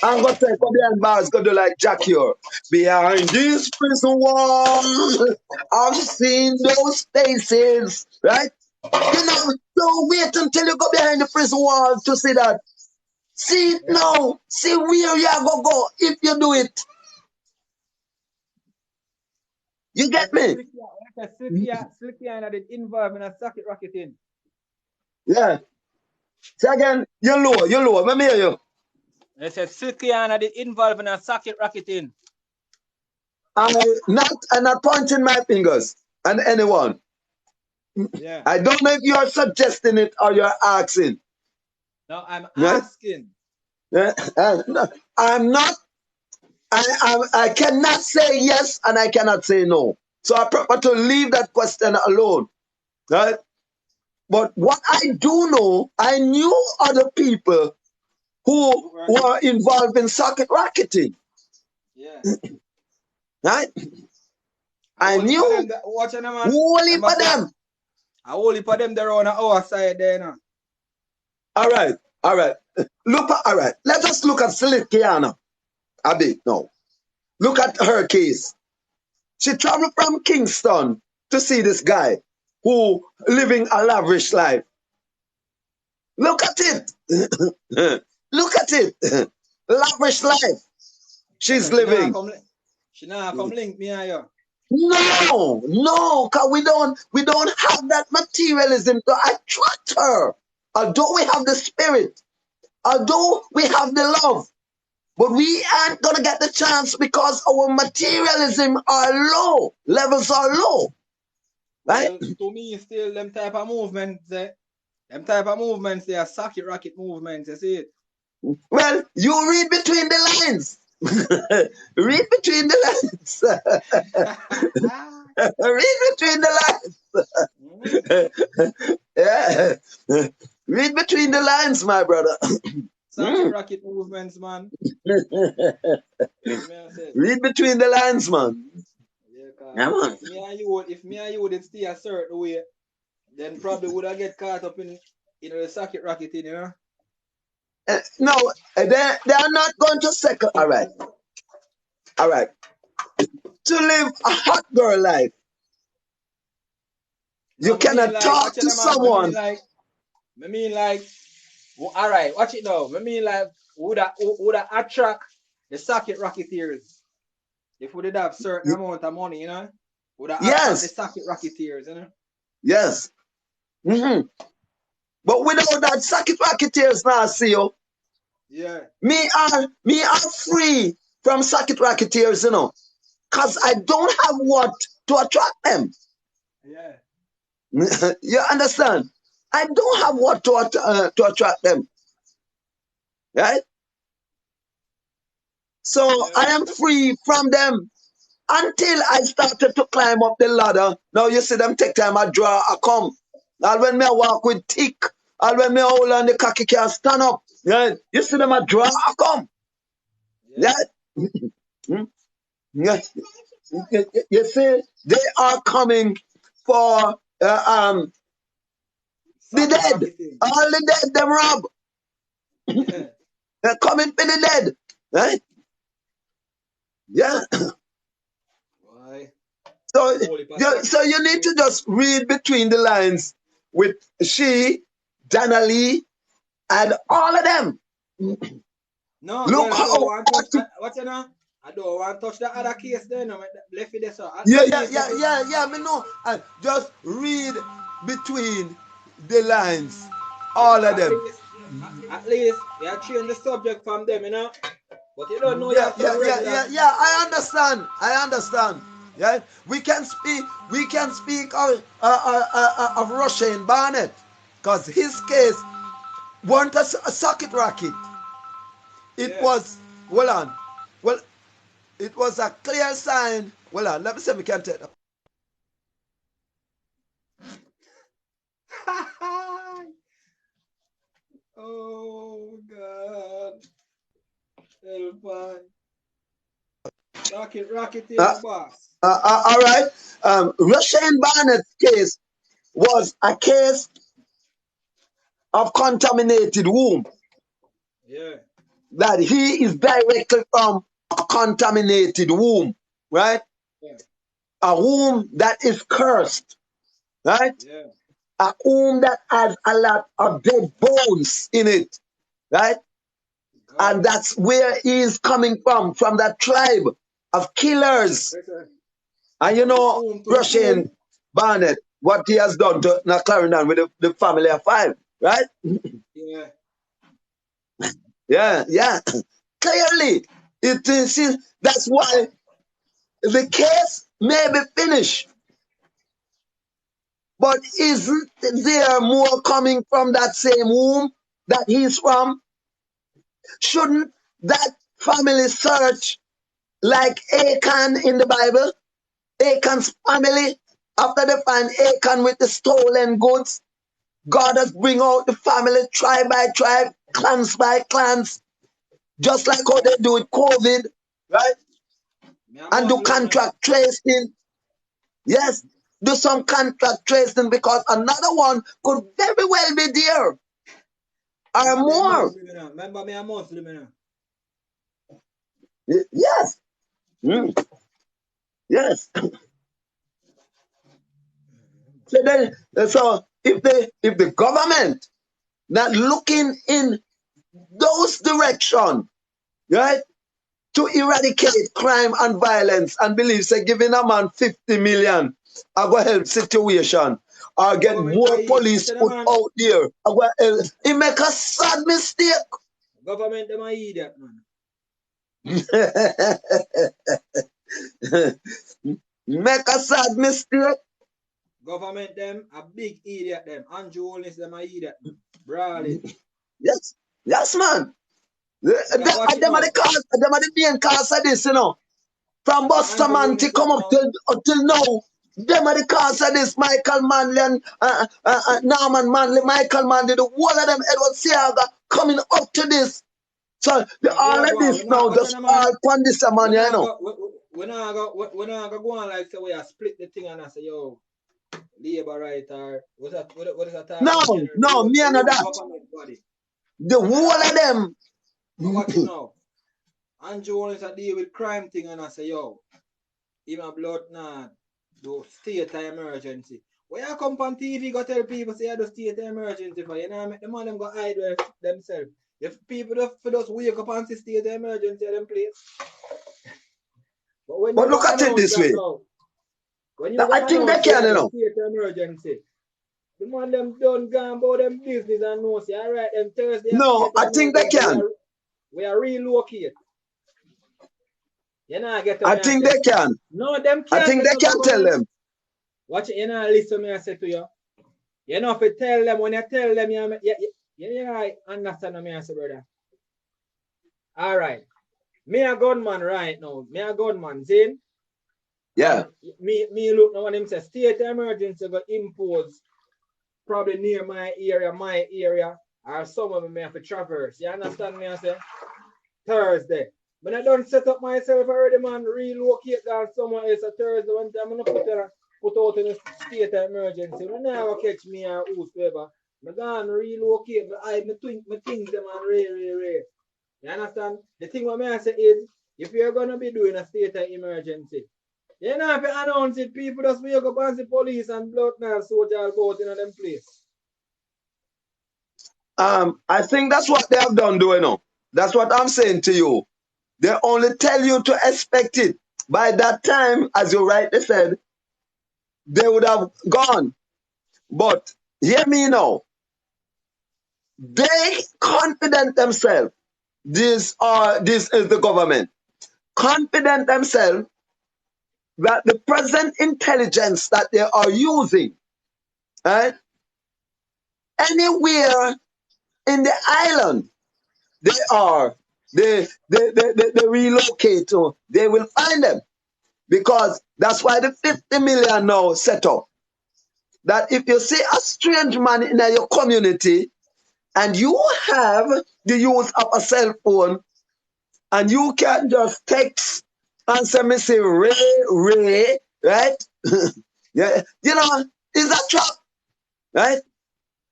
And go take for behind bars, go do like Jack here. Behind this prison wall, I've seen those faces, right? You know, don't wait until you go behind the prison wall to see that. See it now. See where you are going to go if you do it. You get me? Slicky and that involved in a socket rocketing. Yeah. Say again, you're low. Let me hear you. I said Slicky and that involved in a socket rocketing. I'm not pointing my fingers at anyone. Yeah. I don't know if you're suggesting it or you're asking. No, I'm asking. I'm not. I cannot say yes and I cannot say no. So I prefer to leave that question alone. Right? But what I do know, I knew other people who were involved in socket racketing. Yeah. Right? I knew only for them. I only for them they're on our side there now. All right. All right. Let's just look at Slick Kiana a bit now. Look at her case. She traveled from Kingston to see this guy who living a lavish life. Look at Yeah. it. Look at it. Lavish life Yeah, she's so she now living. come she now come link me and you. No, cause we don't have that materialism to attract her. Although we have the spirit, although we have the love, but we aren't gonna get the chance because our materialism are low, levels are low, right? Well, to me, still them type of movements, they are socket rocket movements, you see it? Well, you read between the lines. Read between the lines. Read between the lines. Yeah. Read between the lines, my brother. Socket rocket movements, man. Read between the lines, man. Yeah, Yeah, man. if me and you would stay a certain way, then probably would I get caught up in the socket rocket thing, you know? No, they are not going to second. All right. All right. To live a hot girl life, No, you cannot talk to someone. I mean like, all right, watch it now. I mean like, would I attract the socket rocketeers if we did have certain amount of money, you know? Would I attract the Yes. socket rocketeers, you know? Yes. Mm-hmm. But without that, socket racketeers now, see you. Yeah. Me are free from socket racketeers, you know, because I don't have what to attract them. Yeah. You understand? I don't have what to attract them, right? So Yeah. I am free from them until I started to climb up the ladder. Now you see them take time, I draw, I come. And when me I walk with tick, and when me hold on the cocky can stand up. Yeah, you see them I draw, I come. Yeah. Yeah. Yeah. You see, they are coming for the Socket dead. rocketing. All the dead, them rob. Yeah. They're coming for the dead. Right? Yeah. Why? So, Holy pastor. so you need to just read between the lines with she, Dana Lee, and all of them. No, Look well, I don't how want to touch. What you know? I don't want to touch the other case there. No, left it there. So yeah, me know. And just read between the lines. All of them. At least you have changed the subject from them, you know. But you don't know you have to regular. Yeah. I understand. Yeah, we can speak of Russian Barnett, because his case wasn't a socket racket. It was, hold on. Well, it was a clear sign. Hold on, let me see if we can take that. Oh God. Help. Rocket in the boss. All right. Russian Barnett's case was a case of contaminated womb. Yeah. That he is directly from a contaminated womb, right? Yeah. A womb that is cursed, right? Yeah. A womb that has a lot of dead bones in it, right? God. And that's where he is coming from that tribe of killers. And you know, Russian Barnett, what he has done to Clarendon with the family of 5, right? Yeah. Yeah. Clearly, it is. That's why the case may be finished, but isn't there more coming from that same womb that he's from? Shouldn't that family search like Achan in the Bible? Achan's family, after they find Achan with the stolen goods, God has bring out the family tribe by tribe, clans by clans, just like how they do with COVID, right? And do contract tracing. Yes, do some contract tracing, because another one could very well be there or more. Remember me a Muslim, you know. Yes. Yes. So if the government not looking in those direction, right, to eradicate crime and violence and believes say giving a man 50 million I go help situation or get more police put out there. He make a sad mistake. Government them a idiot, man. Make a sad mistake. Government them a big idiot them. Andrew Holness them a idiot, man. Brawling. Yes. Yes, man. Them are the main cause of this, you know. From Bustamante come up till now. Them are the cause of this. Michael Manley and Norman Manley, Michael Manley, the whole of them, Edward Seaga, coming up to this. So all of this now, just all upon this man, you know. When I go on like say we are split the thing and I say, yo, labor right or what is that? No, me and that. The whole of them. Watch it now. Andrew Holness a deal with crime thing and I say, yo, even blood nah, do state of emergency. When you come on TV, go tell people say I do state of emergency for you know, make the man them go hide themselves. If people just wake up and see state of emergency at them place. But look at it this way. I think they can, you know. State of emergency. The man them done gone about them business and know say alright them Thursday. No, I think they can. We are relocate. You know, I think they can. No, them can't. I think they can tell them. Watch it, you know, listen to me I say to you. You know, if you tell them, when you tell them, you understand me I say, brother. All right. Me a gunman right now. Me a gunman, Zane. Yeah. Me look now when him say state emergency go impose probably near my area, or some of them may have to traverse. You understand me I say? Thursday. When I don't set up myself already, man, relocate down somewhere else a Thursday, when I'm going to put out in a state of emergency. When I will catch me or whosoever, I'm going to relocate, my things them and rare. You understand? The thing what I say is, if you're going to be doing a state of emergency, you know, if you announce it, people just wake up and see police and blood now soldiers go out in them place. I think that's what they have done, you know. That's what I'm saying to you. They only tell you to expect it. By that time, as you rightly said, they would have gone. But hear me now. They confident themselves. This is the government. Confident themselves that the present intelligence that they are using, right, anywhere in the island, they relocate to, they will find them. Because that's why the 50 million now set up. That if you see a strange man in your community and you have the use of a cell phone and you can just text and say, me say, Ray, right? Yeah, you know, is that trap? Right?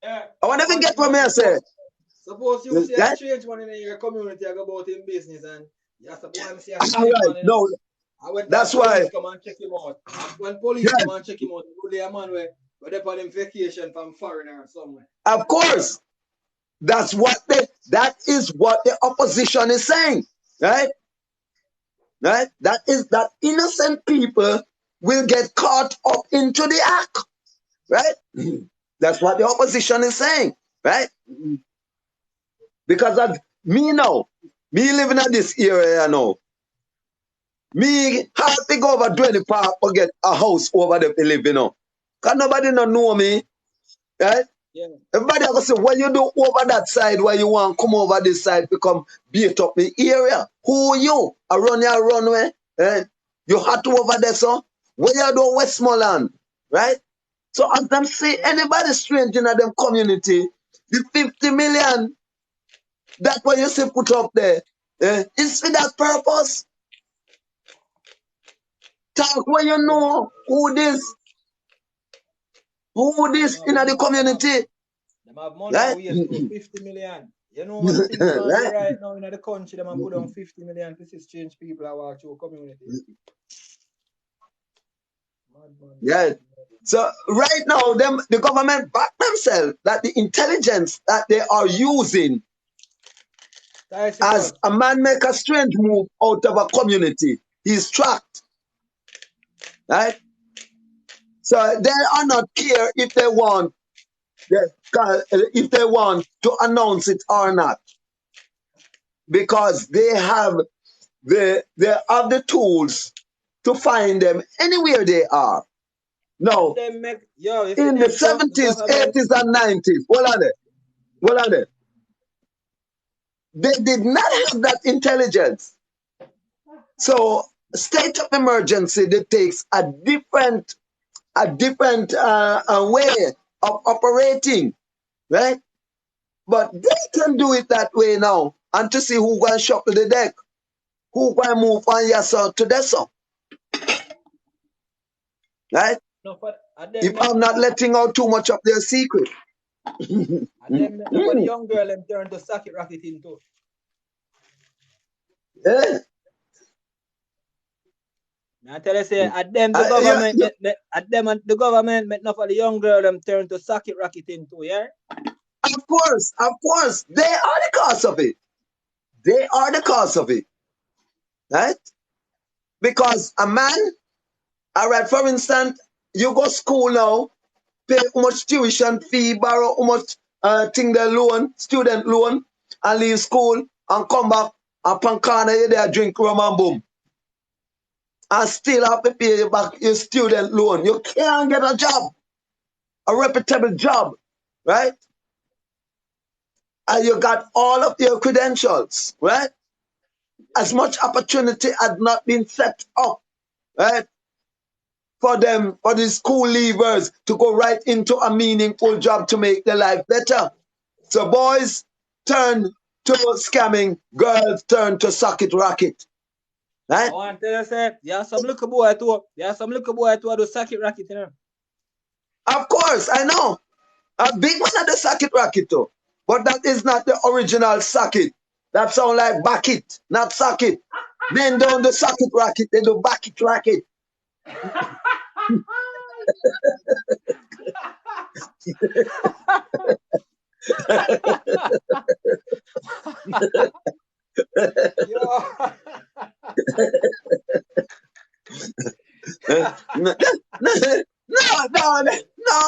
Yeah. I want to get what me I say. Suppose you see a strange man in your community go about in business and you have to see a strange man in no. That's why come and check him out. When police come and check him out, go there a man where they put him vacation from foreigner somewhere. Of course. That is what the opposition is saying. Right? Right? That is that innocent people will get caught up into the act. Right? That's what the opposition is saying. Right? Because of me now, me living in this area now. Me have to go over 20 park or get a house over there to live, you know. Because nobody don't know me. Right? Yeah. Everybody have to say, what you do over that side where you want to come over this side become beat up the area. Who you? I run your runway. Eh? You had to over there, so where you do Westmoreland. Right? So as them say anybody strange in them community, the 50 million that what you say put up there, is for that purpose. Talk when you know who this in the community. Them have money right? 50 million. You know what the thing them are do Right? right now in the country, them and put on 50 million to change people that walk through community. Mad man. Yeah. So right now, the government back themselves that the intelligence that they are using as a man make a strange move out of a community, he's tracked. Right? So they are not care if they want to announce it or not, because they have the tools to find them anywhere they are. No, in the 70s, 80s, and 90s, what are they? They did not have that intelligence. So state of emergency, that takes a different way of operating, right? But they can do it that way now, and to see who going to shuffle the deck, who going to move on your son to their son, right? No, If I'm not letting out too much of their secret. And then the young girl them turn to socket rocket into. Yeah. I tell you, say, at them the government, the government make enough of the young girl them turn to socket rocket into, yeah? Of course, they are the cause of it. They are the cause of it, right? Because a man, all right, for instance, you go school now, pay how much tuition fee, borrow how much student loan, and leave school and come back and pan corner you there drink rum and boom. And still have to pay you back your student loan. You can't get a job, a reputable job, right? And you got all of your credentials, right? As much opportunity had not been set up, right? For the school leavers to go right into a meaningful job to make their life better. So boys turn to scamming, girls turn to socket racket. Right? I want to tell you, say, yeah, some little boy too do socket racket, you know. Of course, I know. A big man at the socket racket too. But that is not the original socket. That sound like bucket, not socket. Then down the socket racket, they do bucket racket. No,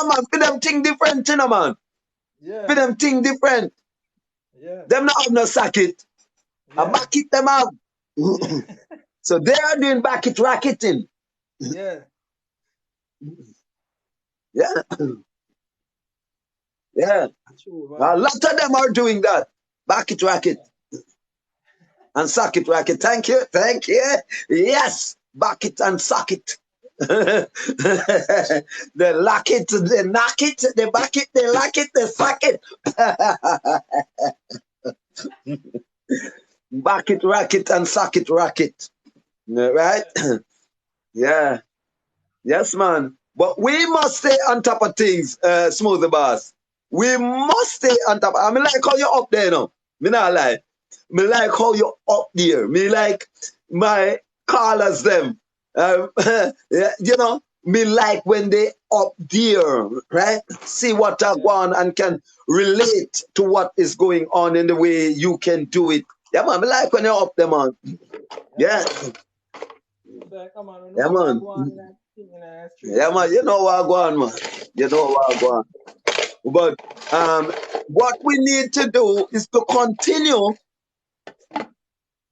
man. For them thing different, you know, man. Yeah. For them thing different. Yeah. Them not have no socket. Yeah. A bucket them have. Yeah. So they are doing bucket racketing. Yeah. Yeah. Yeah. True, a lot of them are doing that. Bucket racket. And socket racket. Thank you. Yes. Bucket and socket. They lock it, they knock it, they back it, they lock it, they suck it. Bucket racket and socket racket. Right? Yeah. Yes, man. But we must stay on top of things, Smoothie Boss. We must stay on top. I mean, like how you're up there now. Me not lie. Me like how you're up there. Me like my callers them. You know, me like when they up there, right? See what I want and can relate to what is going on in the way you can do it. Yeah, man. Me like when you're up there, man. Yeah. Yeah, man. Yeah, man, you know what I go on, man. You know what I go on. But what we need to do is to continue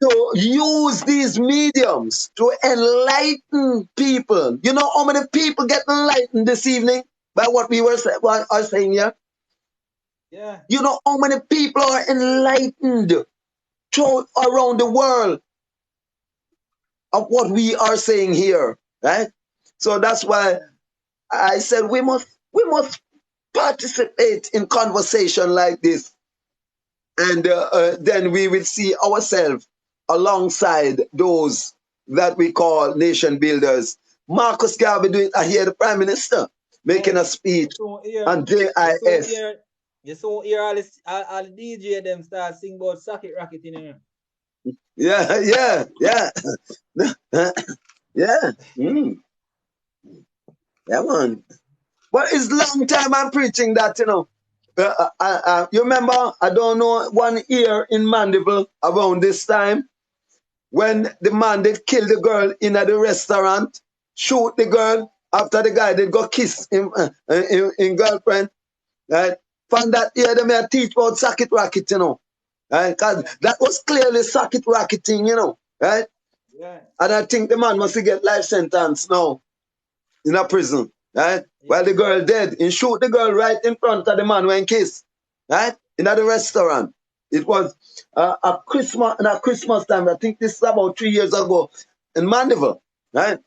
to use these mediums to enlighten people. You know how many people get enlightened this evening by what we were saying here? Yeah. You know how many people are enlightened around the world of what we are saying here, right? So that's why I said we must participate in conversation like this, and then we will see ourselves alongside those that we call nation builders. Marcus Garvey doing. I hear the Prime Minister making a speech on JIS. You saw here all the DJ them start sing about socket rocket in here. Yeah, yeah, yeah. Yeah. Yeah, man. But it's long time I'm preaching that, you know. You remember, I don't know, one year in Mandeville around this time, when the man did kill the girl in the restaurant, shoot the girl after the guy did go kiss him in girlfriend, right? From that year, they may teach about socket racket, you know, right? Because that was clearly socket racketing, you know, right? Yeah. And I think the man must get life sentence now in a prison, right? While the girl dead, and shoot the girl right in front of the man when kiss, right? In the restaurant. It was a Christmas time. I think this is about 3 years ago in Mandeville, right?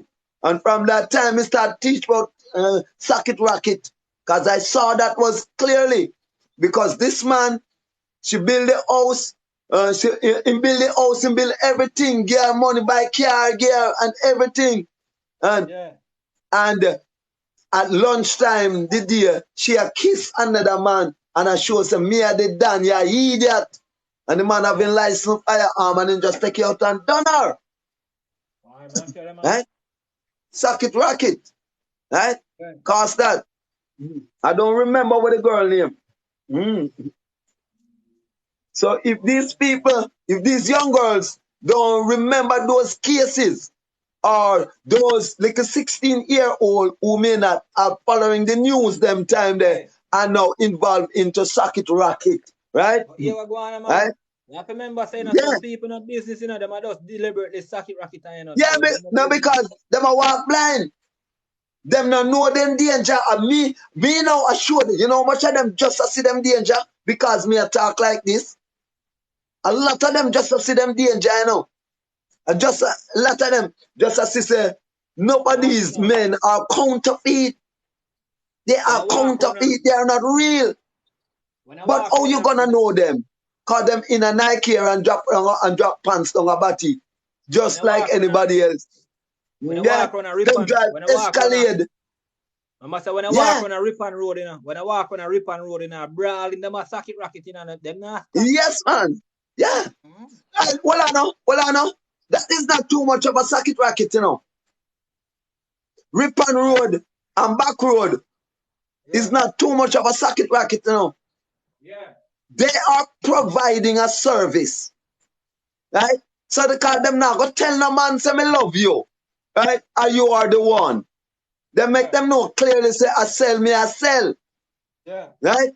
And from that time, I started teach about socket racket, because I saw that was clearly, because this man, she build the house, he build the house and build everything, gear money, buy car, gear and everything, and at lunchtime the day, she a kiss another man, and I show some me a the done, you idiot. And the man having license firearm and then just take it out and done her. Right? Socket racket. Right? Cause that. I don't remember what the girl name. So if these people, if these young girls don't remember those cases, or those like a 16-year-old who may not are following the news them time there are now involved into socket racket, right? Yeah, what going on, man? Right? You have to remember saying that some people in business, you know, them are just deliberately socket racket, you know. Yeah, So no, because them are walk blind. Them not know them danger. And me now assured, you know how much of them just to see them danger because me a talk like this. A lot of them just to see them danger, you know. And just a lot of them just as say, nobody's men are counterfeit. They are counterfeit. They are not real. But how you gonna know them? Call them in a Nike and drop pants on a body, just like anybody else. When I walk on a rip them drive Escalade. I say when I walk on a rip and road, you know, when I walk on a rip and road, you know, brawl in them a socket racket, you know, them not. Yes, man. Yeah. Well, I know. That is not too much of a socket racket, you know. Rip and road and back road is not too much of a socket racket, you know. Yeah. They are providing a service, right? So they call them now go tell no man say me love you, right? And you are the one. They make them know clearly say I sell me, I sell. Yeah. Right?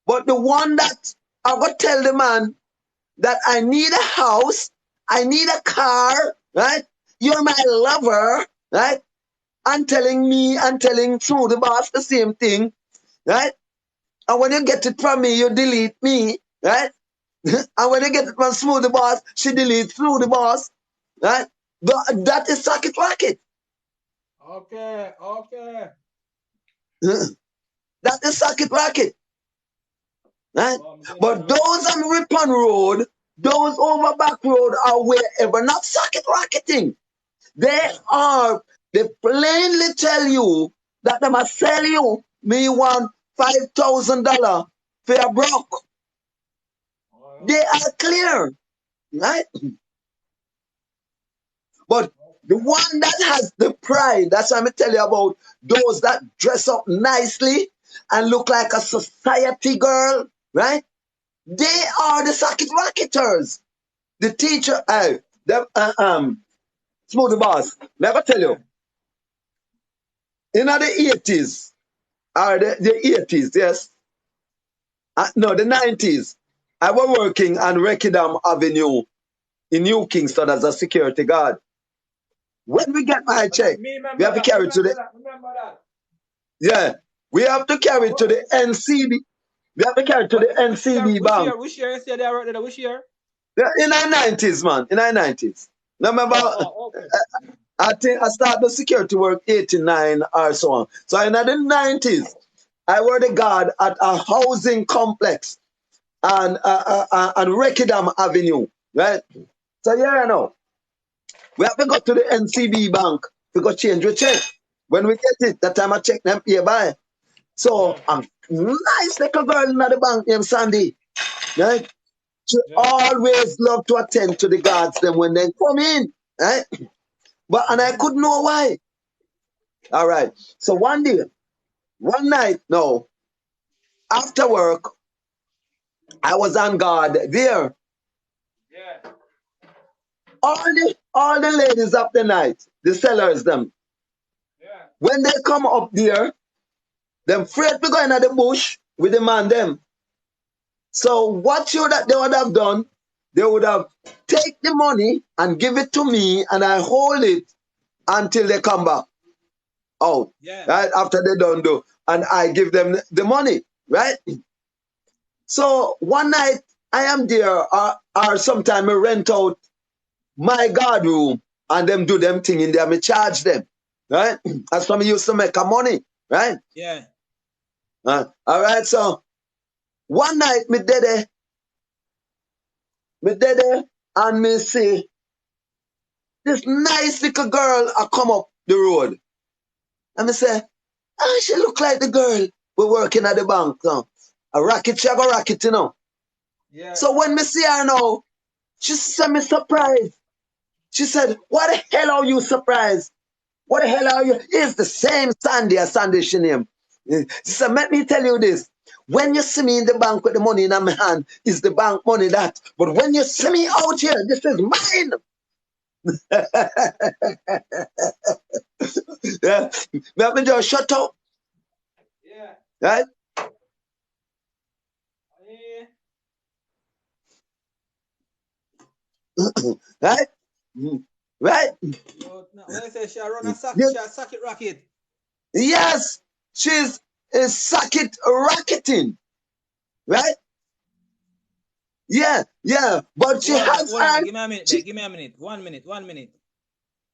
But the one that I go tell the man that I need a house, I need a car, right? You're my lover, right? And telling me and telling through the boss the same thing, right? And when you get it from me, you delete me, right? And when you get it from Smooth the Boss, she deletes through the boss, right? That is socket racket. Okay. That is socket racket. Right? But those on Ripon Road, those over back road are wherever, not socket racketing. They plainly tell you that they must sell you, me want $5,000 for a broke. They are clear, right? But the one that has the pride, that's what I'm telling you about, those that dress up nicely and look like a society girl, right? They are the socket racketers. The teacher, Smooth Boss, let me tell you, in the 80s, or the 80s, yes, no, the 90s, I was working on Rekidam Avenue in New Kingston as a security guard. When we get my check, we have to carry it to the... Yeah, we have to carry it to the NCB. We have to carry it to the NCB bank. Which year? Which year? In the 90s, man. In the 90s. Remember, I think I started security work 89 or so on. So in the 90s, I was the guard at a housing complex on Rekidam Avenue, right? So yeah, you know, we have to go to the NCB bank to go change your check. When we get it, that time I check them pay by. So a nice little girl in the bank named Sandy, right? She always love to attend to the guards them when they come in, right? And I couldn't know why. All right. So one night, no, after work, I was on guard there. Yeah. All the ladies of the night, the sellers them, Yeah. when they come up there, them afraid to go into the bush with the man them. So what you that they would have done, they would have take the money and give it to me, and I hold it until they come back out. Yeah. Right after they done do, and I give them the money. Right. So one night I am there, or sometime I rent out my guard room and them do them thing in there. Me charge them. Right. That's when me used to make a money. Right. Yeah. All right. So one night me did it, and me see this nice little girl I come up the road. And I say, she look like the girl we working at the bank now. A rocket, she go rocket, you know. Yeah. So when me see her now, she said me surprised. She said, what the hell are you surprised? What the hell are you? It's the same Sandy as Sandy she name. She said, let me tell you this. When you see me in the bank with the money in my hand, it's the bank money that. But when you see me out here, this is mine. Yeah. Let me just shut up. Yeah. Right? Yeah. Right? Right? So, now, when I say she run a socket rocket. Yes, she's a socket racketing. Right? Yeah, but she has hold on, give me a minute there. Give me a minute. 1 minute. 1 minute.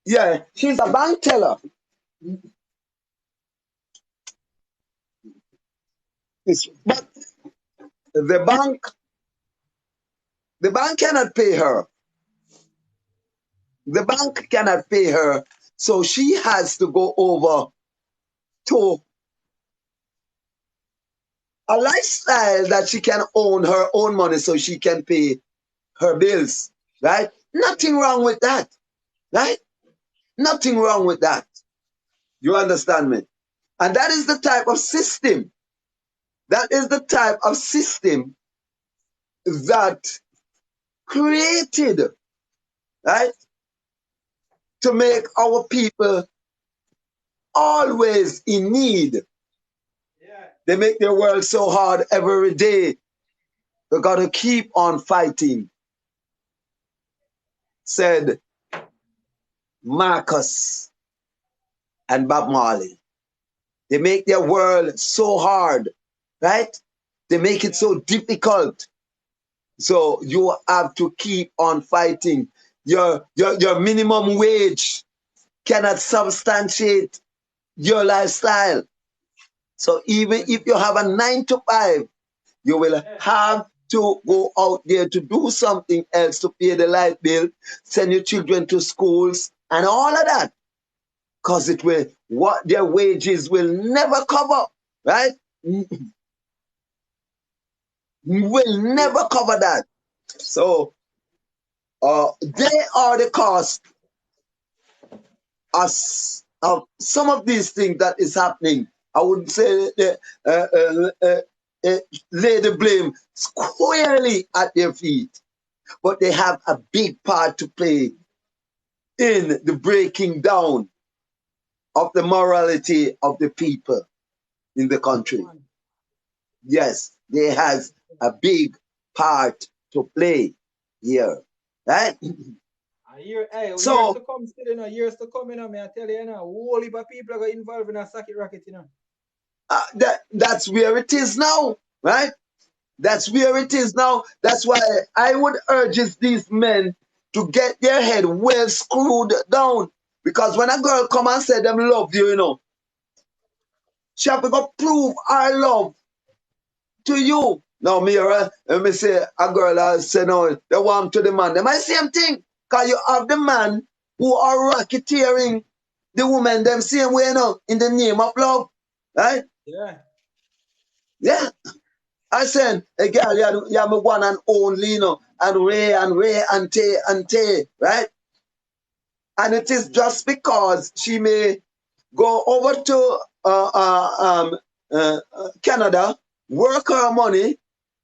Yeah, she's a bank teller. But the bank cannot pay her. The bank cannot pay her, so she has to go over to a lifestyle that she can own her own money so she can pay her bills. Right? Nothing wrong with that. Right? Nothing wrong with that. You understand me? And that is the type of system. That is the type of system that created, right, to make our people always in need. Yeah. They make their world so hard every day. We got to keep on fighting, said Marcus and Bob Marley. They make their world so hard, right? They make it so difficult. So you have to keep on fighting. Your minimum wage cannot substantiate your lifestyle. So even if you have a 9 to 5, you will have to go out there to do something else to pay the light bill, send your children to schools, and all of that. Because it will, what their wages will never cover, right? Will never cover that. So they are the cost of some of these things that is happening. I would say lay the blame squarely at their feet, but they have a big part to play in the breaking down of the morality of the people in the country. Yes, they has a big part to play here, right? Years to come still, years to come, me I tell you, a whole heap of people are involved in a socket rocket, That's where it is now, right? That's where it is now. That's why I would urge these men to get their head well screwed down. Because when a girl come and say them love you, she have to go prove her love to you. Now, let me say a girl say no, they want to the man. They might same thing. Because you have the man who are racketeering the woman them same way, in the name of love. Right? Yeah. Yeah. I said, hey girl, you're my one and only, you know, and Ray and Tay, right? And it is just because she may go over to Canada, work her money,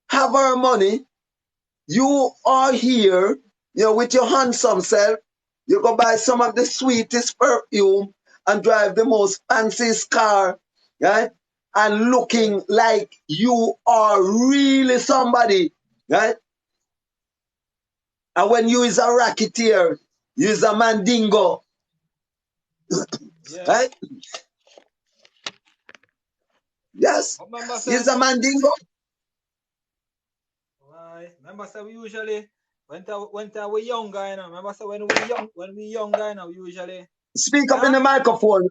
have her money. You are here, you know, with your handsome self. You go buy some of the sweetest perfume and drive the most fanciest car, right? And looking like you are really somebody, right? And when you is a racketeer, you is a mandingo, Yeah. right? Yes, Remember you say, is a mandingo. remember say we usually when we younger, you know. Remember say when we younger, you know, we usually Speak up in the microphone.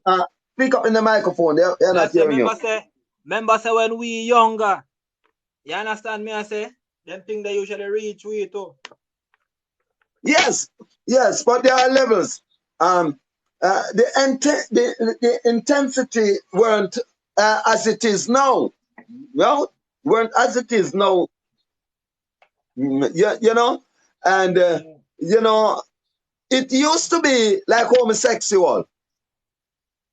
Speak up in the microphone. They're not That's hearing you. remember say when we younger, you understand me? I say them thing they usually reach we too. Yes, yes, but there are levels. The intensity weren't as it is now. Well, weren't as it is now. You know, and you know, it used to be like homosexual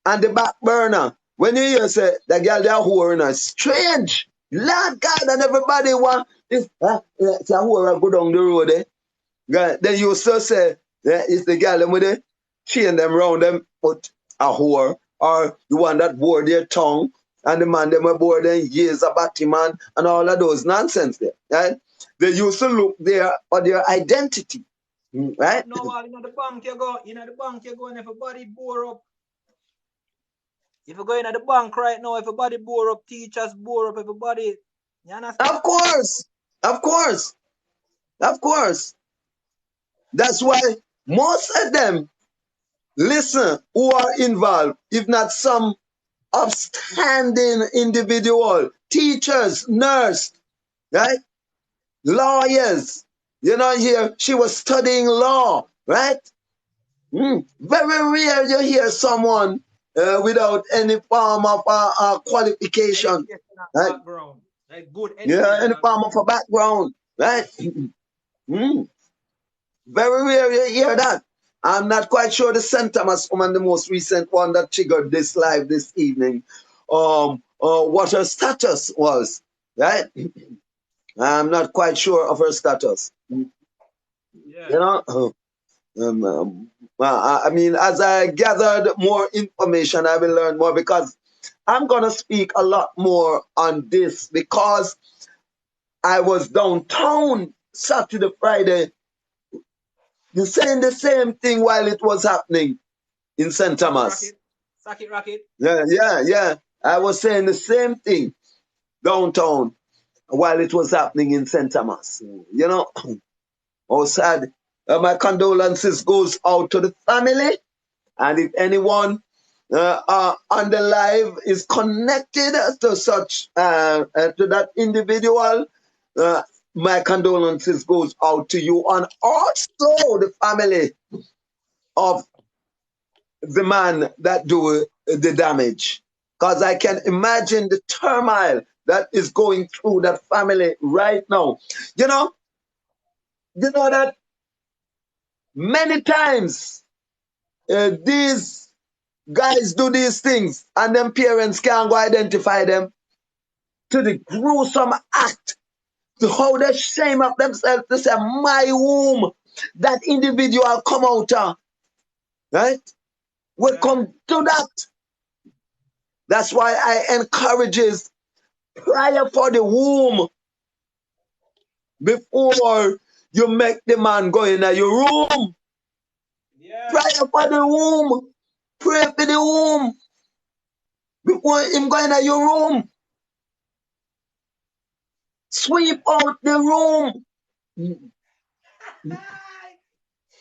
and the back burner. When you hear say the girl they're whoring, strange. Lord God, and everybody want this. It's a whore go down the road. Then you still say, yeah, it's the girl them with it, chain them round them, put a whore, or the one that bore their tongue, and the man them bore them years a batty man, and all of those nonsense there, right? They used to look there for their identity, right? But no, in the bank you go, and everybody bore up. If you go in the bank right now, everybody bore up, teachers bore up, everybody. You understand? Of course, of course, of course. That's why most of them listen who are involved, if not some upstanding individual, teachers, nurse, right? Lawyers. You know, here she was studying law, right? Very rare you hear someone without any form of qualification, Educational right? background. Like good Yeah, any educational form of a background, right? Very rare you hear that. I'm not quite sure the St. Thomas woman, the most recent one that triggered this live this evening, what her status was, right? I'm not quite sure of her status. Yeah. You know, I mean, as I gathered more information, I will learn more because I'm going to speak a lot more on this because I was downtown Saturday, Friday, saying the same thing while it was happening in St. Thomas. Rocket. Yeah. I was saying the same thing downtown while it was happening in St. Thomas. You know, oh sad. My condolences goes out to the family, and if anyone on the live is connected to such to that individual, uh, my condolences goes out to you and also the family of the man that do the damage. Because I can imagine the turmoil that is going through that family right now. You know that many times these guys do these things and them parents can't go identify them to the gruesome act, to how they shame up themselves to say, my womb, that individual come out of, right? We come to that. That's why I encourages prayer for the womb before you make the man go in your room. Yeah. Prayer for the womb. Pray for the womb before him go in your room. Sweep out the room.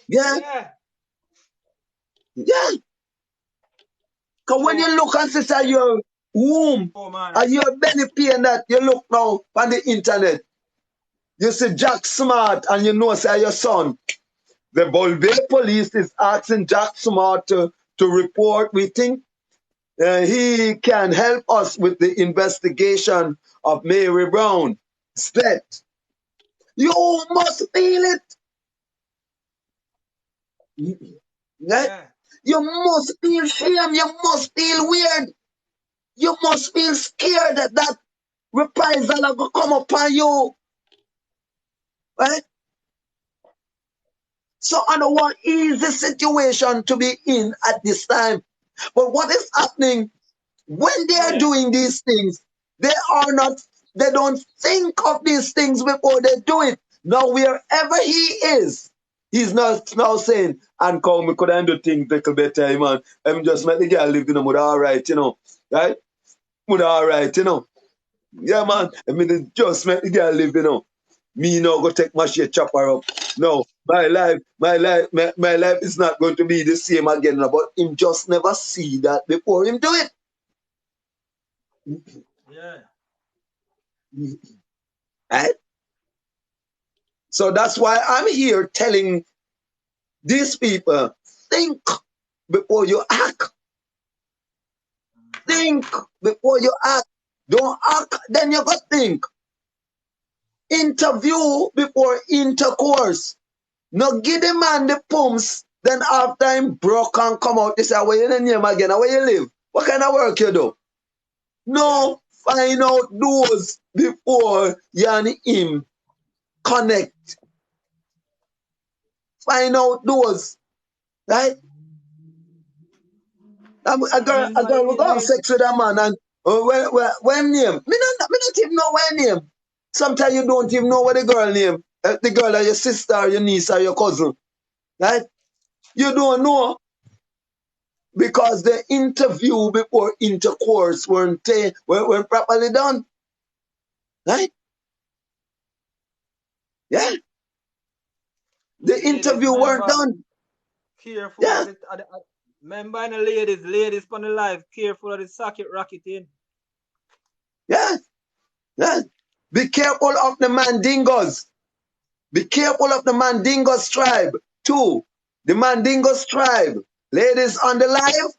Yeah. Because when you look and see your womb and your belly pain that you look now on the internet, you see Jack Smart and you know say your son. The Bombay police is asking Jack Smart to report. We think he can help us with the investigation of Mary Brown's death. You must feel it. Yeah. You must feel shame. You must feel weird. You must feel scared that that reprisal will come upon you. Right? So I don't want easy situation to be in at this time. But what is happening when they are doing these things? They are not, they don't think of these things before they do it. Now, wherever he is, he's not now saying, and come, we could do things a little better, man. I'm just make the girl live, you know, with all right, you know. Right? With all right, you know. Yeah, man. I mean, just make the girl live, you know. Me now go take my shit, chop her up. No, my life is not going to be the same again. But him just never see that before him do it. Yeah. Right? So that's why I'm here telling these people, think before you act. Think before you act. Don't act, then you got think. Interview before intercourse. No give the man the pumps, then after him broke and come out, they say, where you name again? Where you live? What kind of work you do? No, find out those before you and him connect. Find out those, right? A girl will go have sex with a man and when name? Me not even know when name. Sometimes you don't even know what the girl name. The girl or your sister or your niece or your cousin, right? You don't know because the interview before intercourse weren't properly done, right? Yeah, the interview weren't done. Careful of it. Remember, the ladies on the live, careful of the socket rocket in. Yeah, yeah. Be careful of the Mandingos. Be careful of the Mandingos tribe too. The Mandingos tribe, ladies on the live.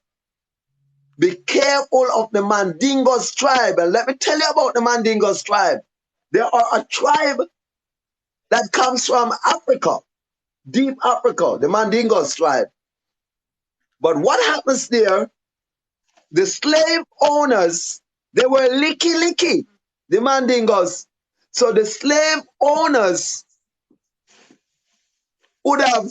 Be careful of the Mandingos tribe, and let me tell you about the Mandingos tribe. They are a tribe that comes from Africa, deep Africa, the Mandingos tribe. But what happens there? The slave owners, they were licky, the Mandingos. So the slave owners would have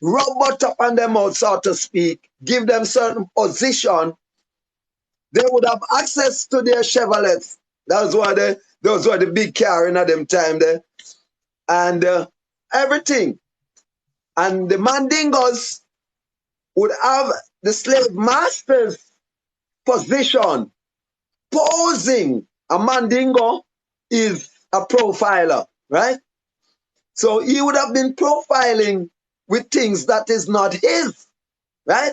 rub butter on them out, so to speak, give them certain position. They would have access to their Chevrolets. Those were the big car in them time there. And everything. And the Mandingos would have the slave master's position. Posing. A Mandingo is a profiler, right? So he would have been profiling with things that is not his, right?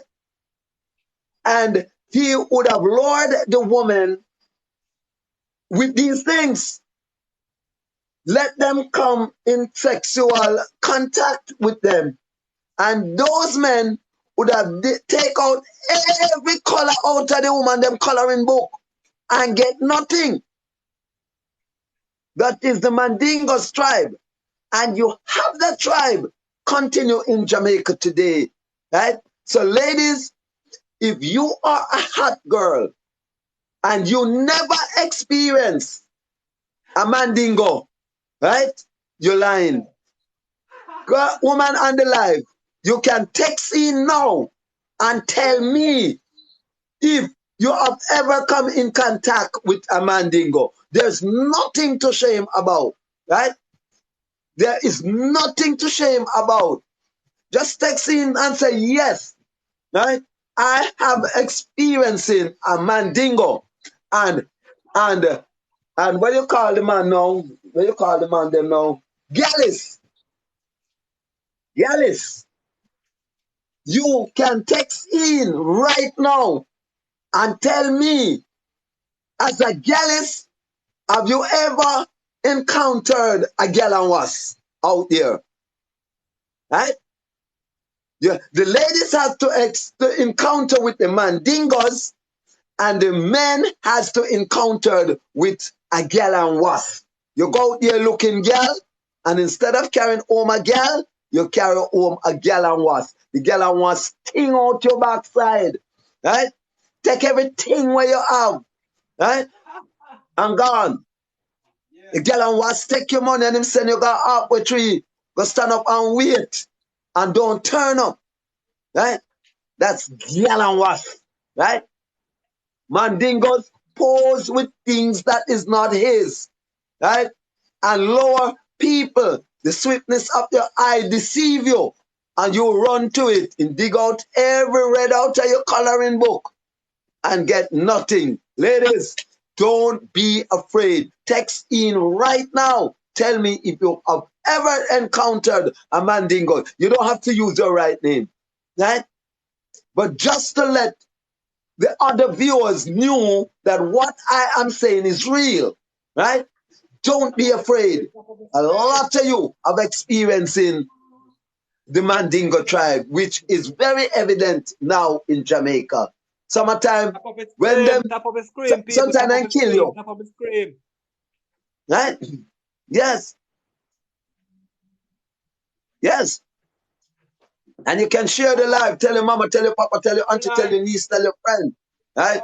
And he would have lured the woman with these things. Let them come in sexual contact with them. And those men would have take out every color out of the woman, them coloring book, and get nothing. That is the Mandingos tribe. And you have that tribe continue in Jamaica today, right? So ladies, if you are a hot girl and you never experience a Mandingo, right? You're lying. Girl, woman on the live, you can text in now and tell me if you have ever come in contact with a Mandingo. There's nothing to shame about, right? There is nothing to shame about. Just text in and say yes, right? I have experiencing a Mandingo, and what you call the man now? What you call the man them now? Gallus. You can text in right now and tell me, as a Gallus, have you ever encountered a gal and was out there? Right? Yeah, the ladies have to encounter with the Mandingos, And the man has to encounter with a girl and wasp. You go out there looking girl, and instead of carrying home a girl, you carry home a girl and wasp. The girl and wasp sting out your backside, right? Take everything where you have, right? And gone. The girl and wasp take your money and him send you go up with tree, go stand up and wait, and don't turn up, right? That's girl and wasp, right? Mandingos pose with things that is not his, right? And lower people. The swiftness of your eye deceive you, and you run to it and dig out every red out of your coloring book and get nothing. Ladies, don't be afraid. Text in right now. Tell me if you have ever encountered a mandingo. You don't have to use your right name, right? But just to let the other viewers knew that what I am saying is real, right? Don't be afraid. A lot of you have experiencing the Mandingo tribe, which is very evident now in Jamaica. Summertime, when them Tap up a scream, people. sometimes they kill you, Tap up a scream. right? Yes, yes. And you can share the live. Tell your mama, tell your papa, tell your auntie, tell your niece, tell your friend, right?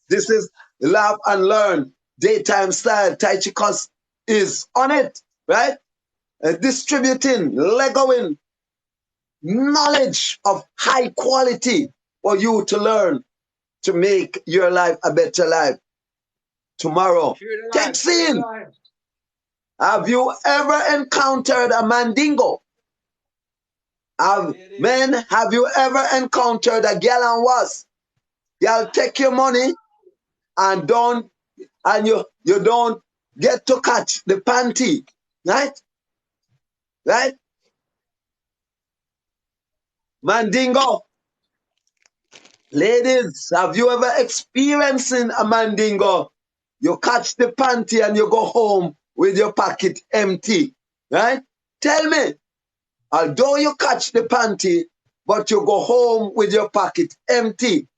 This is Laugh and Learn daytime style. Tai Chi Cos is on it, right? Distributing, legoing knowledge of high quality for you to learn to make your life a better life tomorrow. Text in. Have you ever encountered a mandingo? Men, have you ever encountered a gal and wasp? Y'all take your money and you don't get to catch the panty, right? Right? Mandingo. Ladies, have you ever experiencing a mandingo? You catch the panty and you go home with your pocket empty, right? Tell me, although you catch the panty, but you go home with your pocket empty,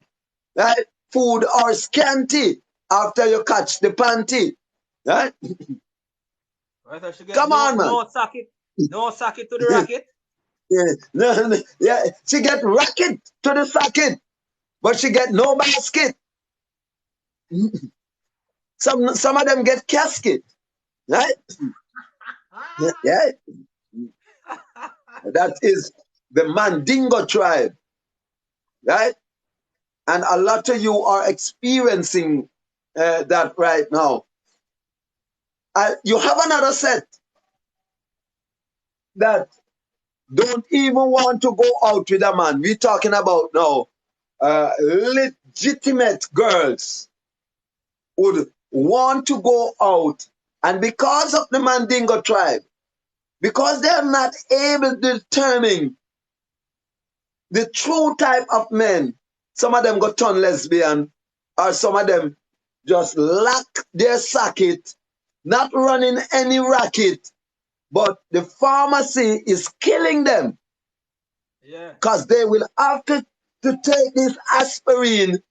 right? Food or scanty after you catch the panty, right? Right, so Come on, man. No socket to the rocket. Yeah, she get rocket to the socket, but she get no basket. Some of them get casket, right? Yeah, that is the Mandingo tribe, right? And a lot of you are experiencing that right now. You have another set that don't even want to go out with a man. We're talking about now legitimate girls would want to go out, and because of the Mandingo tribe, because they're not able to determine the true type of men, some of them got turned lesbian, or some of them just lack their socket, not running any racket, but the pharmacy is killing them. Yeah. Because they will have to take this aspirin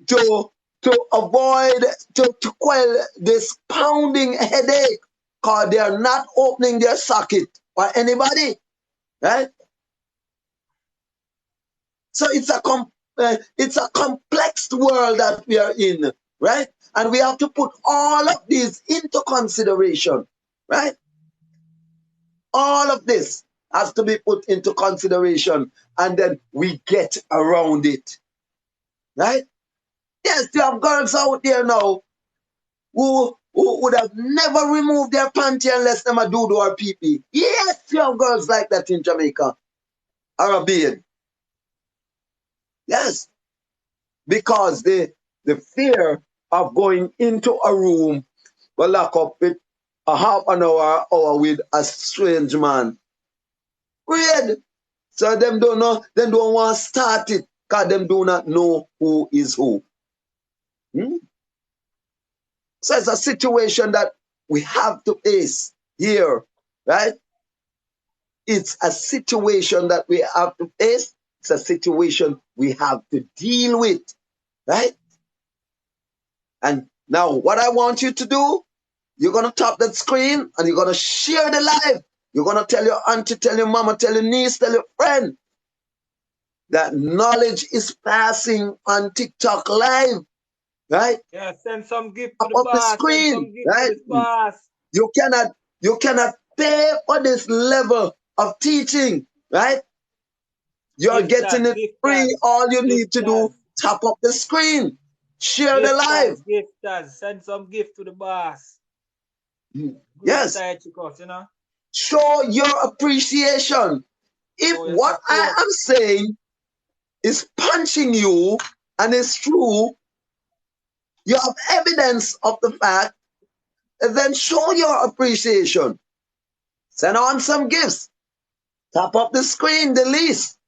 to avoid, to quell this pounding headache, because they are not opening their socket for anybody, right? So it's a complex world that we are in, right? And we have to put all of these into consideration, right? All of this has to be put into consideration, and then we get around it, right? Yes, you have girls out there now who would have never removed their panty unless them a doodoo or pee-pee. Yes, you have girls like that in Jamaica, Caribbean. Yes, because the fear of going into a room will lock up with a half an hour with a strange man. Weird. So them don't know, them don't want to start it because them do not know who is who. So it's a situation that we have to face here, right? It's a situation that we have to face. It's a situation we have to deal with, right? And now what I want you to do, you're going to tap that screen and you're going to share the live. You're going to tell your auntie, tell your mama, tell your niece, tell your friend that knowledge is passing on TikTok live, right? Yeah, send some gift to Up the of the boss. Send screen, some gift to right? this boss. You cannot pay for this level of teaching, right? You're getting Gifters, it free. gifters, All you need to do, gifters, tap up the screen, share the live. gifters, gifters. Send some gift to the boss. Great Yes, style, chicos, you know. show your appreciation. If Show your what I support. am saying is punching you and it's true, you have evidence of the fact, then show your appreciation. Send on some gifts. Tap up the screen, the least,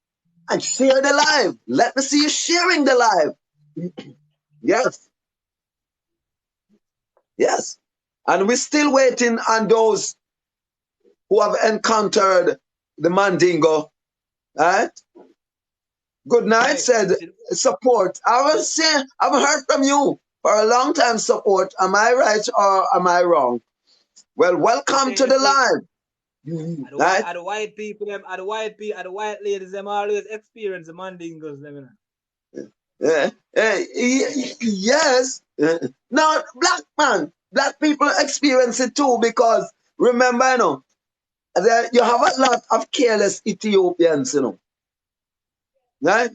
and share the live. Let me see you sharing the live. Yes, yes. And we're still waiting on those who have encountered the Mandingo. Right? Good night, Hey, said support. I was saying, I've heard from you for a long time, support. Am I right or am I wrong? Well, welcome to the live. Right? Are the white people, them, are the white people, are the white ladies, them always experience the mandingos, them, you know. Yes. Now, black man, black people experience it too because remember, you have a lot of careless Ethiopians, right?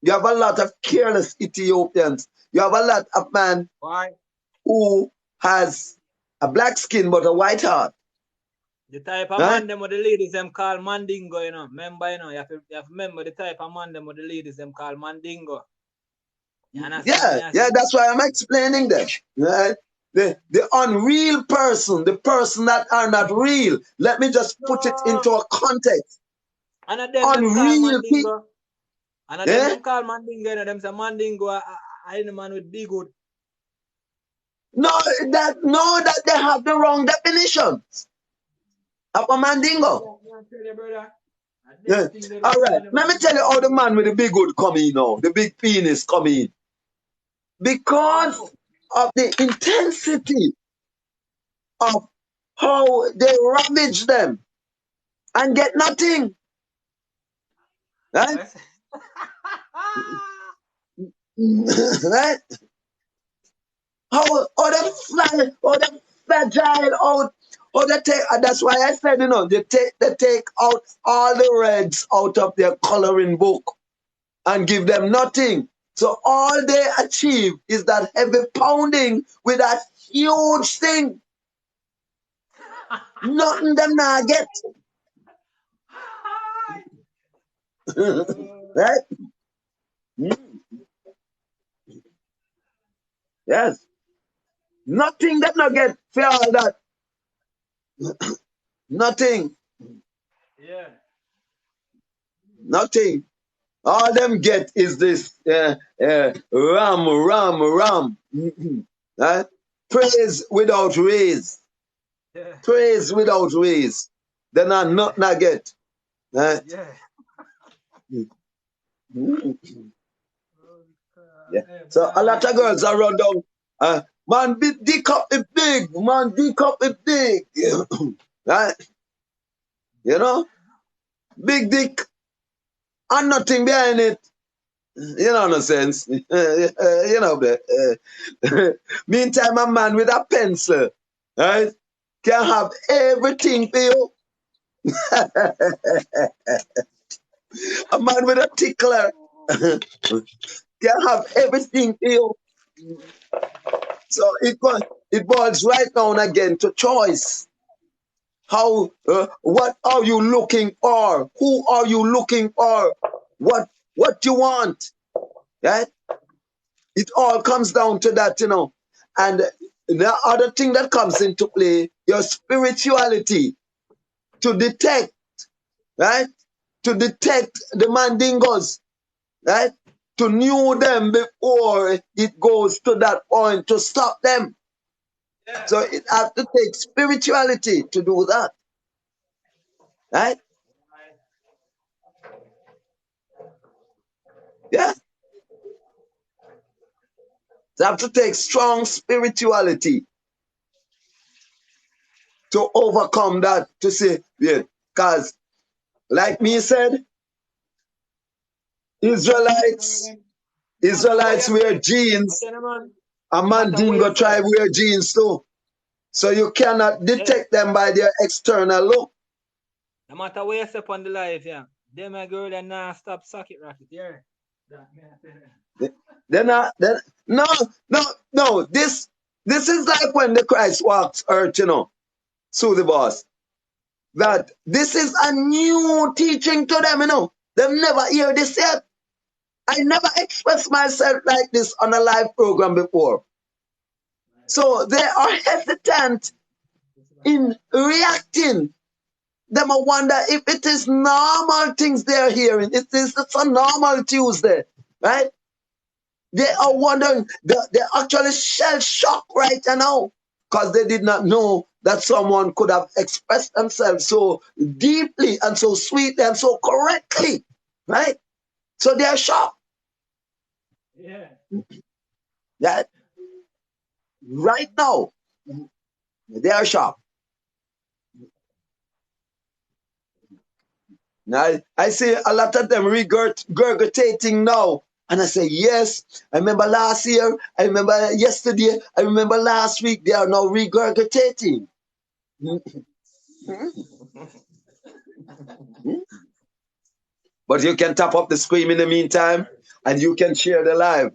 You have a lot of careless Ethiopians. You have a lot of man Why? who has a black skin but a white heart, The type of right? man them or the ladies them call mandingo, you know. Remember, you have to remember the type of man them or the ladies them call mandingo. You understand me? Yeah, I yeah, say? that's why I'm explaining that, right? The unreal person, the person that are not real. Let me just put it No. into a context. And of them call Unreal people, mandingo. And of yeah? them call mandingo, you know, them say mandingo I the man with big hood. No, that they have the wrong definition of a mandingo. I tell you, brother. And Yeah. them thing they All don't right, know them let me man tell you how the mandingo. man with the big hood come in now, the big penis come in. Because Oh. of the intensity of how they ravage them and get nothing. Right? Right? How they fly, how they fragile out, how they take, and that's why I said, they take out all the reds out of their coloring book and give them nothing. So all they achieve is that heavy pounding with that huge thing. Nothing them now get. Right? Yes. Nothing them not get for all that. Nothing. Yeah. Nothing. All them get is this ram. Right? Praise without raise. Yeah. Praise without raise. Then I not get. Right? Yeah. Yeah. Hey, So a lot man, of girls are run down. Man, dick up it big. Man, dick up it big. Right? You know? Big dick and nothing behind it. You know, no sense. Meantime, a man with a pencil, right, can have everything for you. A man with a tickler can have everything for you. So it boils right down again to choice. What are you looking for? Who are you looking for? What you want? Right? It all comes down to that. And the other thing that comes into play, your spirituality to detect, right? To detect the mandingos, right? To know them before it goes to that point to stop them. Yeah. So it has to take spirituality to do that, right? Yeah. So have to take strong spirituality to overcome that, to say, yeah, because like me said, Israelites wear jeans, a Mandingo tribe wear jeans too. So you cannot detect them by their external look. No matter where you step on the life, yeah. Them a girl and nah stop socket rocket, yeah. They're not, no. This is like when the Christ walks earth, So the boss. That this is a new teaching to them, They've never heard this yet. I never expressed myself like this on a live program before. So they are hesitant in reacting. Them I wonder if it is normal things they're hearing. It's a normal Tuesday, right? They are wondering, they're actually shell shocked right now because they did not know that someone could have expressed themselves so deeply and so sweetly and so correctly, right? So they are shocked. Yeah. That right now, they are shocked. Now, I see a lot of them regurgitating now. And I say, yes, I remember last year, I remember yesterday, I remember last week, they are now regurgitating. But you can tap up the screen in the meantime, and you can share the live,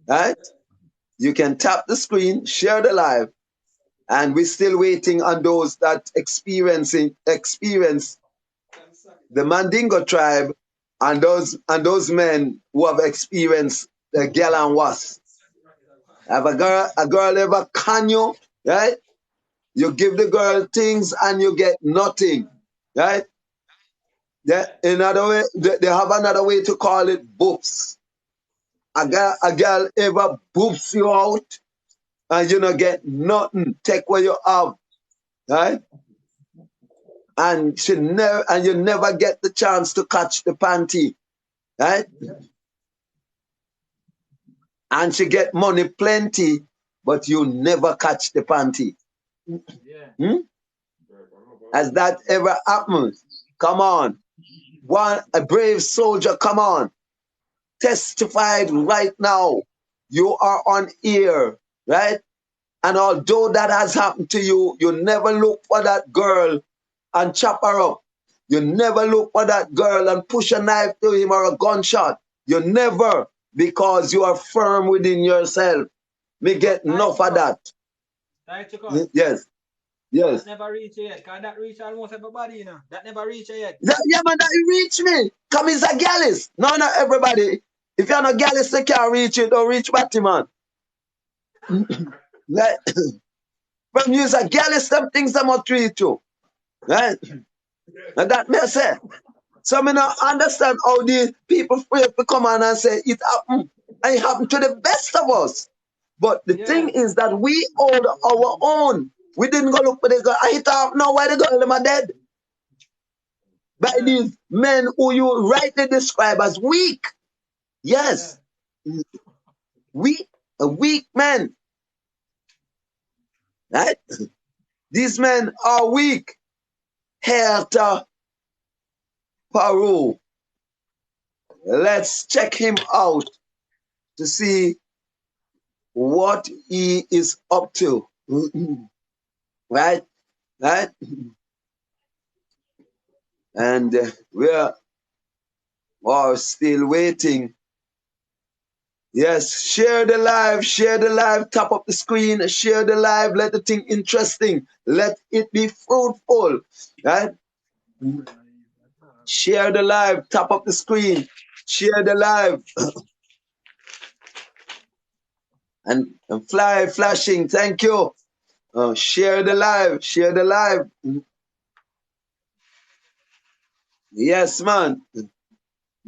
right? You can tap the screen, share the live, and we're still waiting on those that experience the Mandingo tribe and those men who have experienced the girl and was. Have a girl ever can you, right? You give the girl things and you get nothing, right? Another way, they have another way to call it boofs. A girl ever boofs you out and you don't get nothing. Take what you have, right? And you never get the chance to catch the panty, right? And she get money plenty, but you never catch the panty. Yeah. Has that ever happened? Come on. A brave soldier, come on. Testified right now. You are on air, right? And although that has happened to you, you never look for that girl and chop her up. You never look for that girl and push a knife to him or a gunshot. You never, because you are firm within yourself. Me get enough of that. Yes. Yes. That never reach you yet, because that reach almost everybody, That never reach you yet. Yeah, man, that reach me. Come, he's a gallus. No, not everybody. If you're not gallus, they can't reach it. Don't reach Batty, man. Right? From you, a gallus, some things I must reach you. Right? And that may say. So I don't understand how the people free to come on and say it happened. And it happened to the best of us. But the thing is that we hold our own. We didn't go look for the girl. I hit off now why the girl them are dead. By these men who you rightly describe as weak. Yes. A weak man. Right? These men are weak. Herta Paru. Let's check him out to see what he is up to. Right? Right? And we are still waiting. Yes, share the live, tap up the screen, share the live, let the thing interesting, let it be fruitful, right? Share the live, tap up the screen, share the live. and flashing, thank you. Share the live. Yes, man.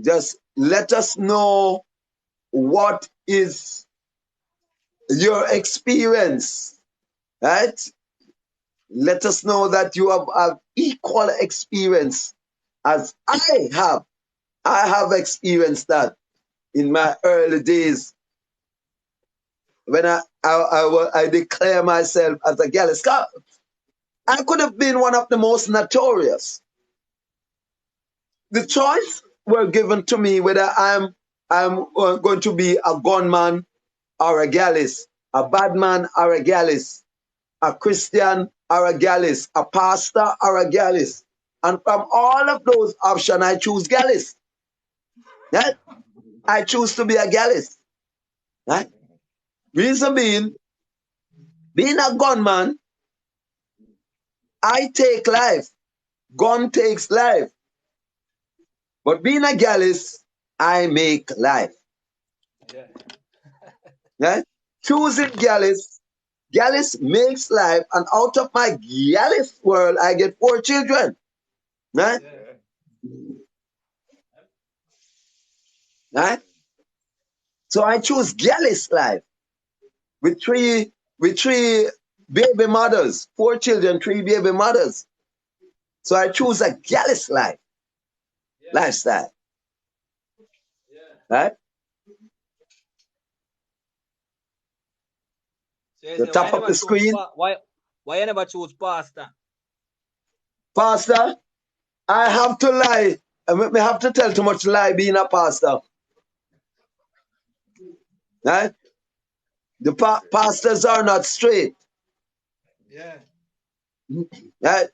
Just let us know what is your experience, right? Let us know that you have equal experience as I have. I have experienced that in my early days when I declare myself as a gallus. I could have been one of the most notorious. The choice were given to me whether I'm going to be a gunman or a gallus, a bad man or a gallus, a Christian or a gallus, a pastor or a gallus. And from all of those options, I choose gallus. Right? I choose to be a gallus. Right? Reason being a gunman, I take life. Gun takes life. But being a gallus, I make life. Yeah. Right? Choosing gallus, gallus makes life, and out of my gallus world, I get 4 children. Right? Yeah. Right? So I choose gallus life with three baby mothers, 4 children, 3 baby mothers. So I choose a gallus life, lifestyle. Right? So The top of the screen. why you never choose pastor? Pastor, I have to lie. I have to tell too much lie being a pastor. Right? The pastors are not straight. Yeah. Right?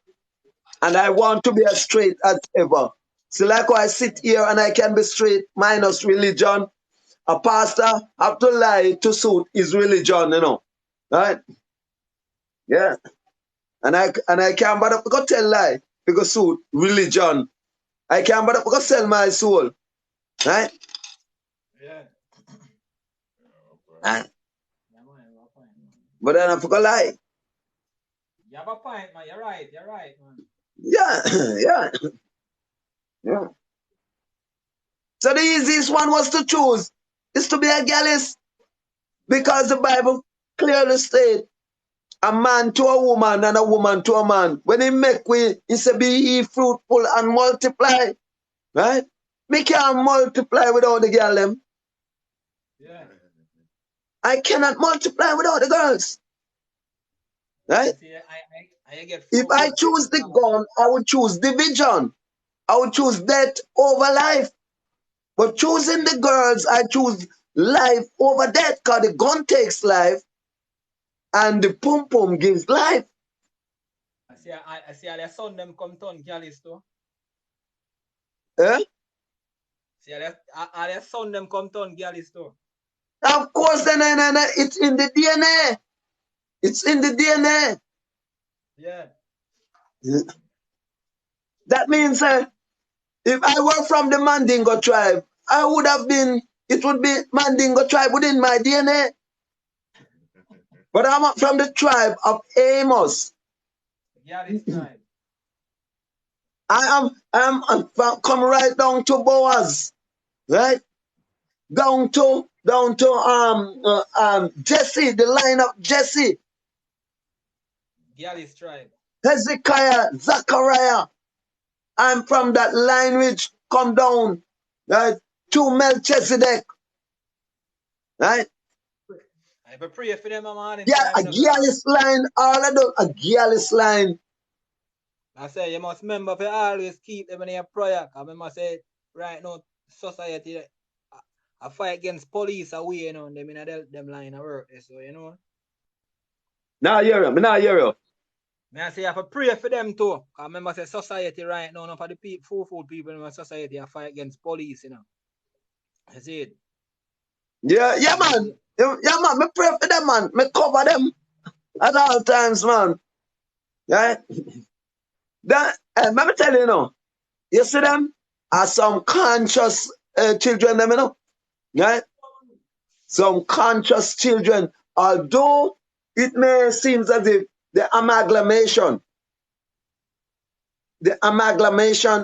And I want to be as straight as ever. So like I sit here and I can be straight minus religion. A pastor have to lie to suit his religion, you know. Right? Yeah. And I can't bother to tell lie because suit religion. I can't bother to sell my soul. Right? Yeah. Right? But then I forgot lie. You have a point, man. You're right, man. Yeah, yeah. Yeah. So the easiest one was to choose is to be a gallus because the Bible clearly states a man to a woman and a woman to a man. When he make we, he say be ye fruitful and multiply. Right? Me can't multiply without the girl them. Yeah. I cannot multiply without the girls. Right? See, I get If I fruitful choose the gun, I would choose division. I would choose death over life. But choosing the girls, I choose life over death because the gun takes life and the pum pum gives life. I see their son them come turn gallus too. Eh? See all their son them come turn gallus too. Of course, then it's in the DNA. It's in the DNA. Yeah. That means if I were from the Mandingo tribe, it would be Mandingo tribe within my DNA. But I'm from the tribe of Amos. Gallus tribe. I'm come right down to Boaz, right? Down to Jesse, the line of Jesse, Gallus tribe. Hezekiah, Zachariah. I'm from that line which come down, right, to Melchizedek, right? I pray for them, man. Yeah, a Gialis line, all of them, a Gialis line. I say you must remember to always keep them in your prayer. Because I must say, right now, society, I fight against police away, you know, them in them line of work, so, you know. Now hear you, now hear you. I say I have to pray for them too. Because I remember say society right now, for the food people in my society, I fight against police, you know. You see it? Yeah, yeah, man. Yeah, man, me pray for them, man. Me cover them at all times, man. Right? That, let me tell you, you see them are some conscious children, them, right? Some conscious children, although it may seem as if the amalgamation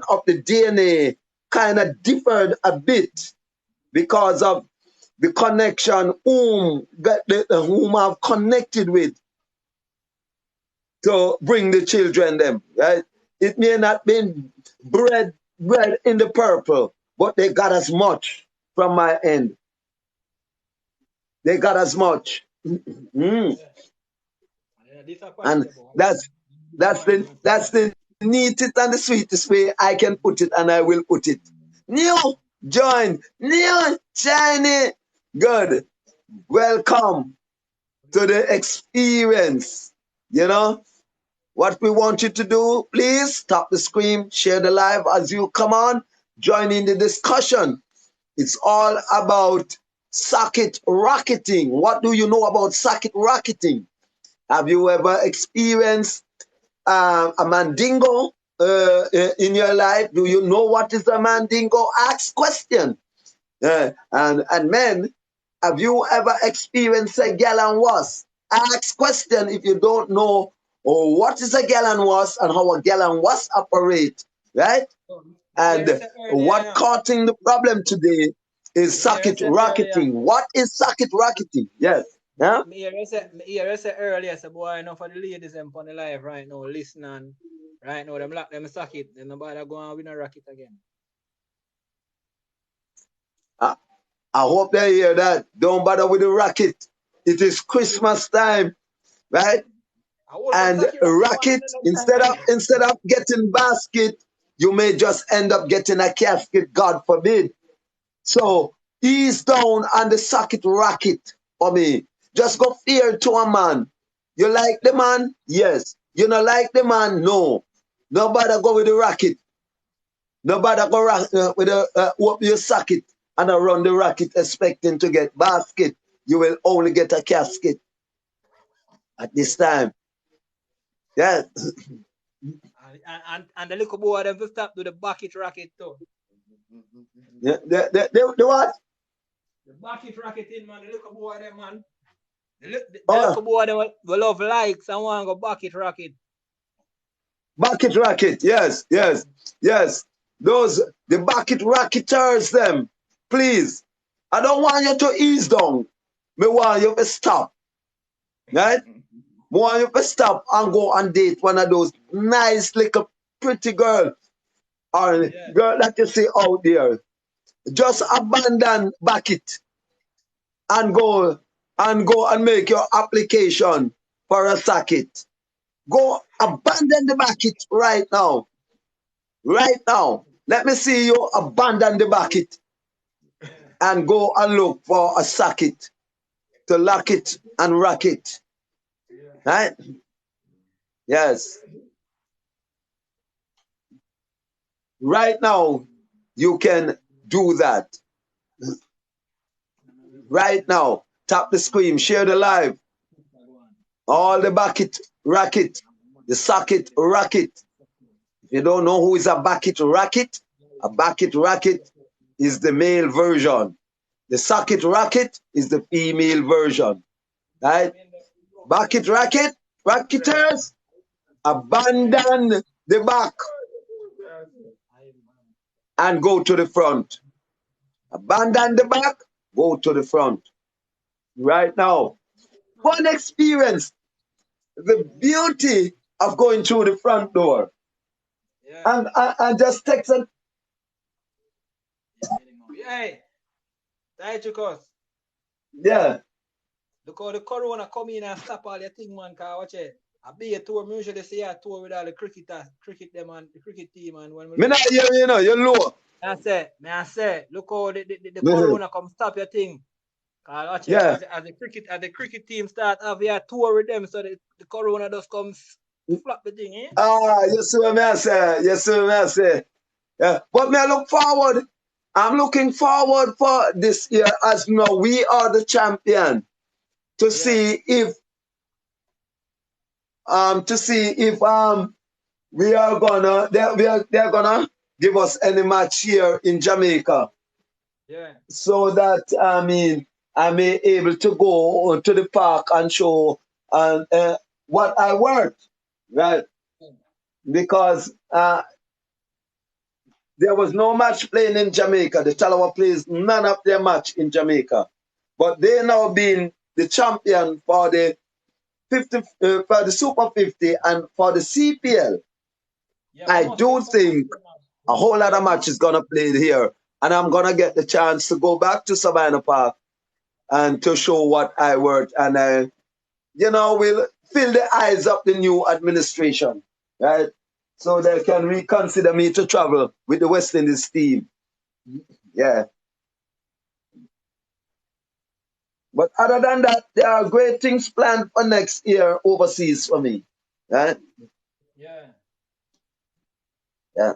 of the DNA kind of differed a bit because of the connection whom I've connected with to bring the children them, right? It may not be bred in the purple, but they got as much from my end. They got as much. Mm. Yeah, disappointed And about that's the neatest and the sweetest way I can put it, and I will put it. New join, new shiny, good. Welcome to the experience. You know what we want you to do? Please stop the scream, share the live as you come on, join in the discussion. It's all about circuit rocketing. What do you know about circuit rocketing? Have you ever experienced a mandingo in your life? Do you know what is a mandingo? Ask question. And men, have you ever experienced a gallon was? Ask question if you don't know what is a gallon was and how a gallon was operate, right? me hear you And say earlier, what causing the problem today is me hear you circuit say earlier. rocketing. What is circuit rocketing? Yes. Yeah? Me hear you say earlier, say boy, enough for the ladies them on the live right now, listening. Right now, them lock them suck it. Them nobody go and win a rocket again. I, I hope they hear that. Don't bother with the rocket. It is Christmas time, right? I hold my And suck it rocket one rocket, next time, instead of man. instead of getting basket, you may just end up getting a casket, God forbid. So ease down on the socket rocket for me. Just go fear to a man. You like the man? Yes. You not like the man? No. Nobody go with the rocket. Nobody go with the open your socket and run the rocket expecting to get basket. You will only get a casket at this time. Yeah. And the little boy them to stop do the bucket rocket too. Yeah, the what? The bucket rocket in man, the little boy them man. The Oh, little boy them will love likes and want to go bucket rocket. bucket rocket. Yes, yes, yes. Those the bucket rocketers them. Please. I don't want you to ease down. Me want you to stop. Right? Me want you to stop and go and date one of those nice little pretty girl or Yeah. girl that you see out there. Just abandon bucket and go and make your application for a socket. Go abandon the bucket right now. Right now. Let me see you abandon the bucket and go and look for a socket to lock it and rock it. Right? Yes. Right now, you can do that. Right now. Tap the screen, share the live. All the bucket rocket, the socket rocket. If you don't know who is a bucket rocket is the male version. The socket rocket is the female version. Right? Bucket rocket, rocketers, abandon the back and go to the front. Abandon the back, go to the front. Right now. One experience the beauty of going through the front door. Yeah. And just text and Hey, Chicos. yeah. Look how the corona come in and stop all your thing, man. Cause watch it. I be a tour. Me usually see a tour with all the cricket them and the cricket team and when we Me not hear you know, you're low. I say, look how the corona come stop your thing. Cause watch it, Yeah. as the cricket team start have a tour with them, so the corona just comes flop the thing, eh? Ah, you see what I say. You see what I say. Yeah. But me I look forward. I'm looking forward for this year as now we are the champion to see if we are gonna they're gonna give us any match here in Jamaica. Yeah. So that I may able to go to the park and show what I worked, right? Because there was no match playing in Jamaica. The Talawa plays none of their match in Jamaica, but they now being the champion for the 50 for the Super 50 and for the CPL. Yeah, we I must win do some match think there, man. a whole lot Yeah, of matches gonna play here, and I'm gonna get the chance to go back to Savannah Park and to show what I worth. And we'll fill the eyes of the new administration, right? So they can reconsider me to travel with the West Indies team. Yeah. But other than that, there are great things planned for next year overseas for me. Right? Yeah. Yeah.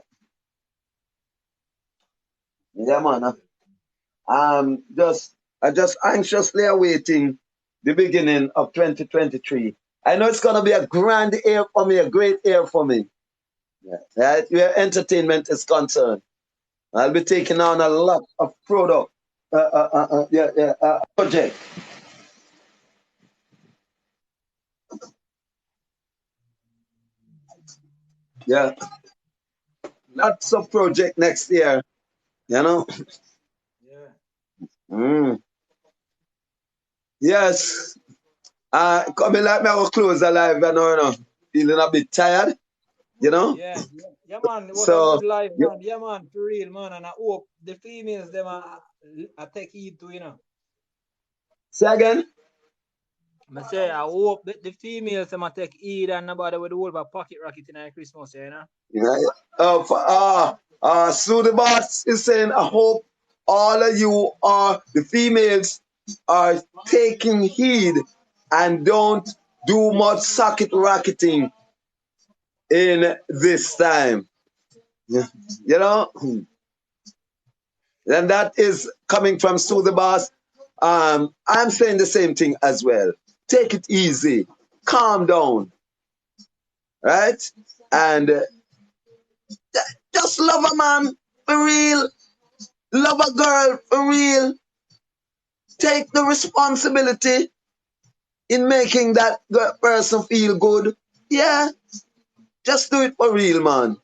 Yeah, man. I just anxiously awaiting the beginning of 2023. I know it's gonna be a grand year for me, a great year for me. Yeah. Right? Where entertainment is concerned. I'll be taking on a lot of project. Yeah, lots of project next year. You know. Yeah. Mm. Yes. Coming like me, I will close the live. Feeling a bit tired. You know. Yeah, yeah, yeah, man. It was a So good life, you, man. Yeah, man, for real, man. And I hope the females them are take heed to, say again. I say I hope the females them are take heed and nobody with the whole of a pocket rocket in a Christmas, Yeah. So the boss is saying, I hope all of you are the females are taking heed and don't do much socket racketing in this time. Yeah. You know, and that is coming from Sue the boss. I'm saying the same thing as well. Take it easy, calm down, right? And just love a man for real, love a girl for real. Take the responsibility in making that person feel good. Yeah, just do it for real, man.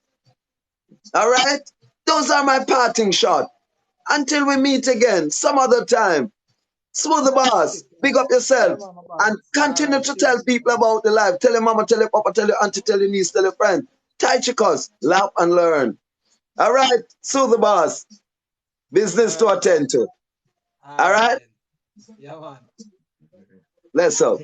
All right? Those are my parting shot. Until we meet again some other time. Smooth the bars. Big up Yeah, yourself. man, my And boss. All continue right, to cheers. tell people about the life. Tell your mama, tell your papa, tell your auntie, tell your niece, tell your friend. Tai chicos, laugh and learn. All right? Smooth the bars. All Business to right, my boss. attend to. All All right right? then. Yeah, man. Let's go.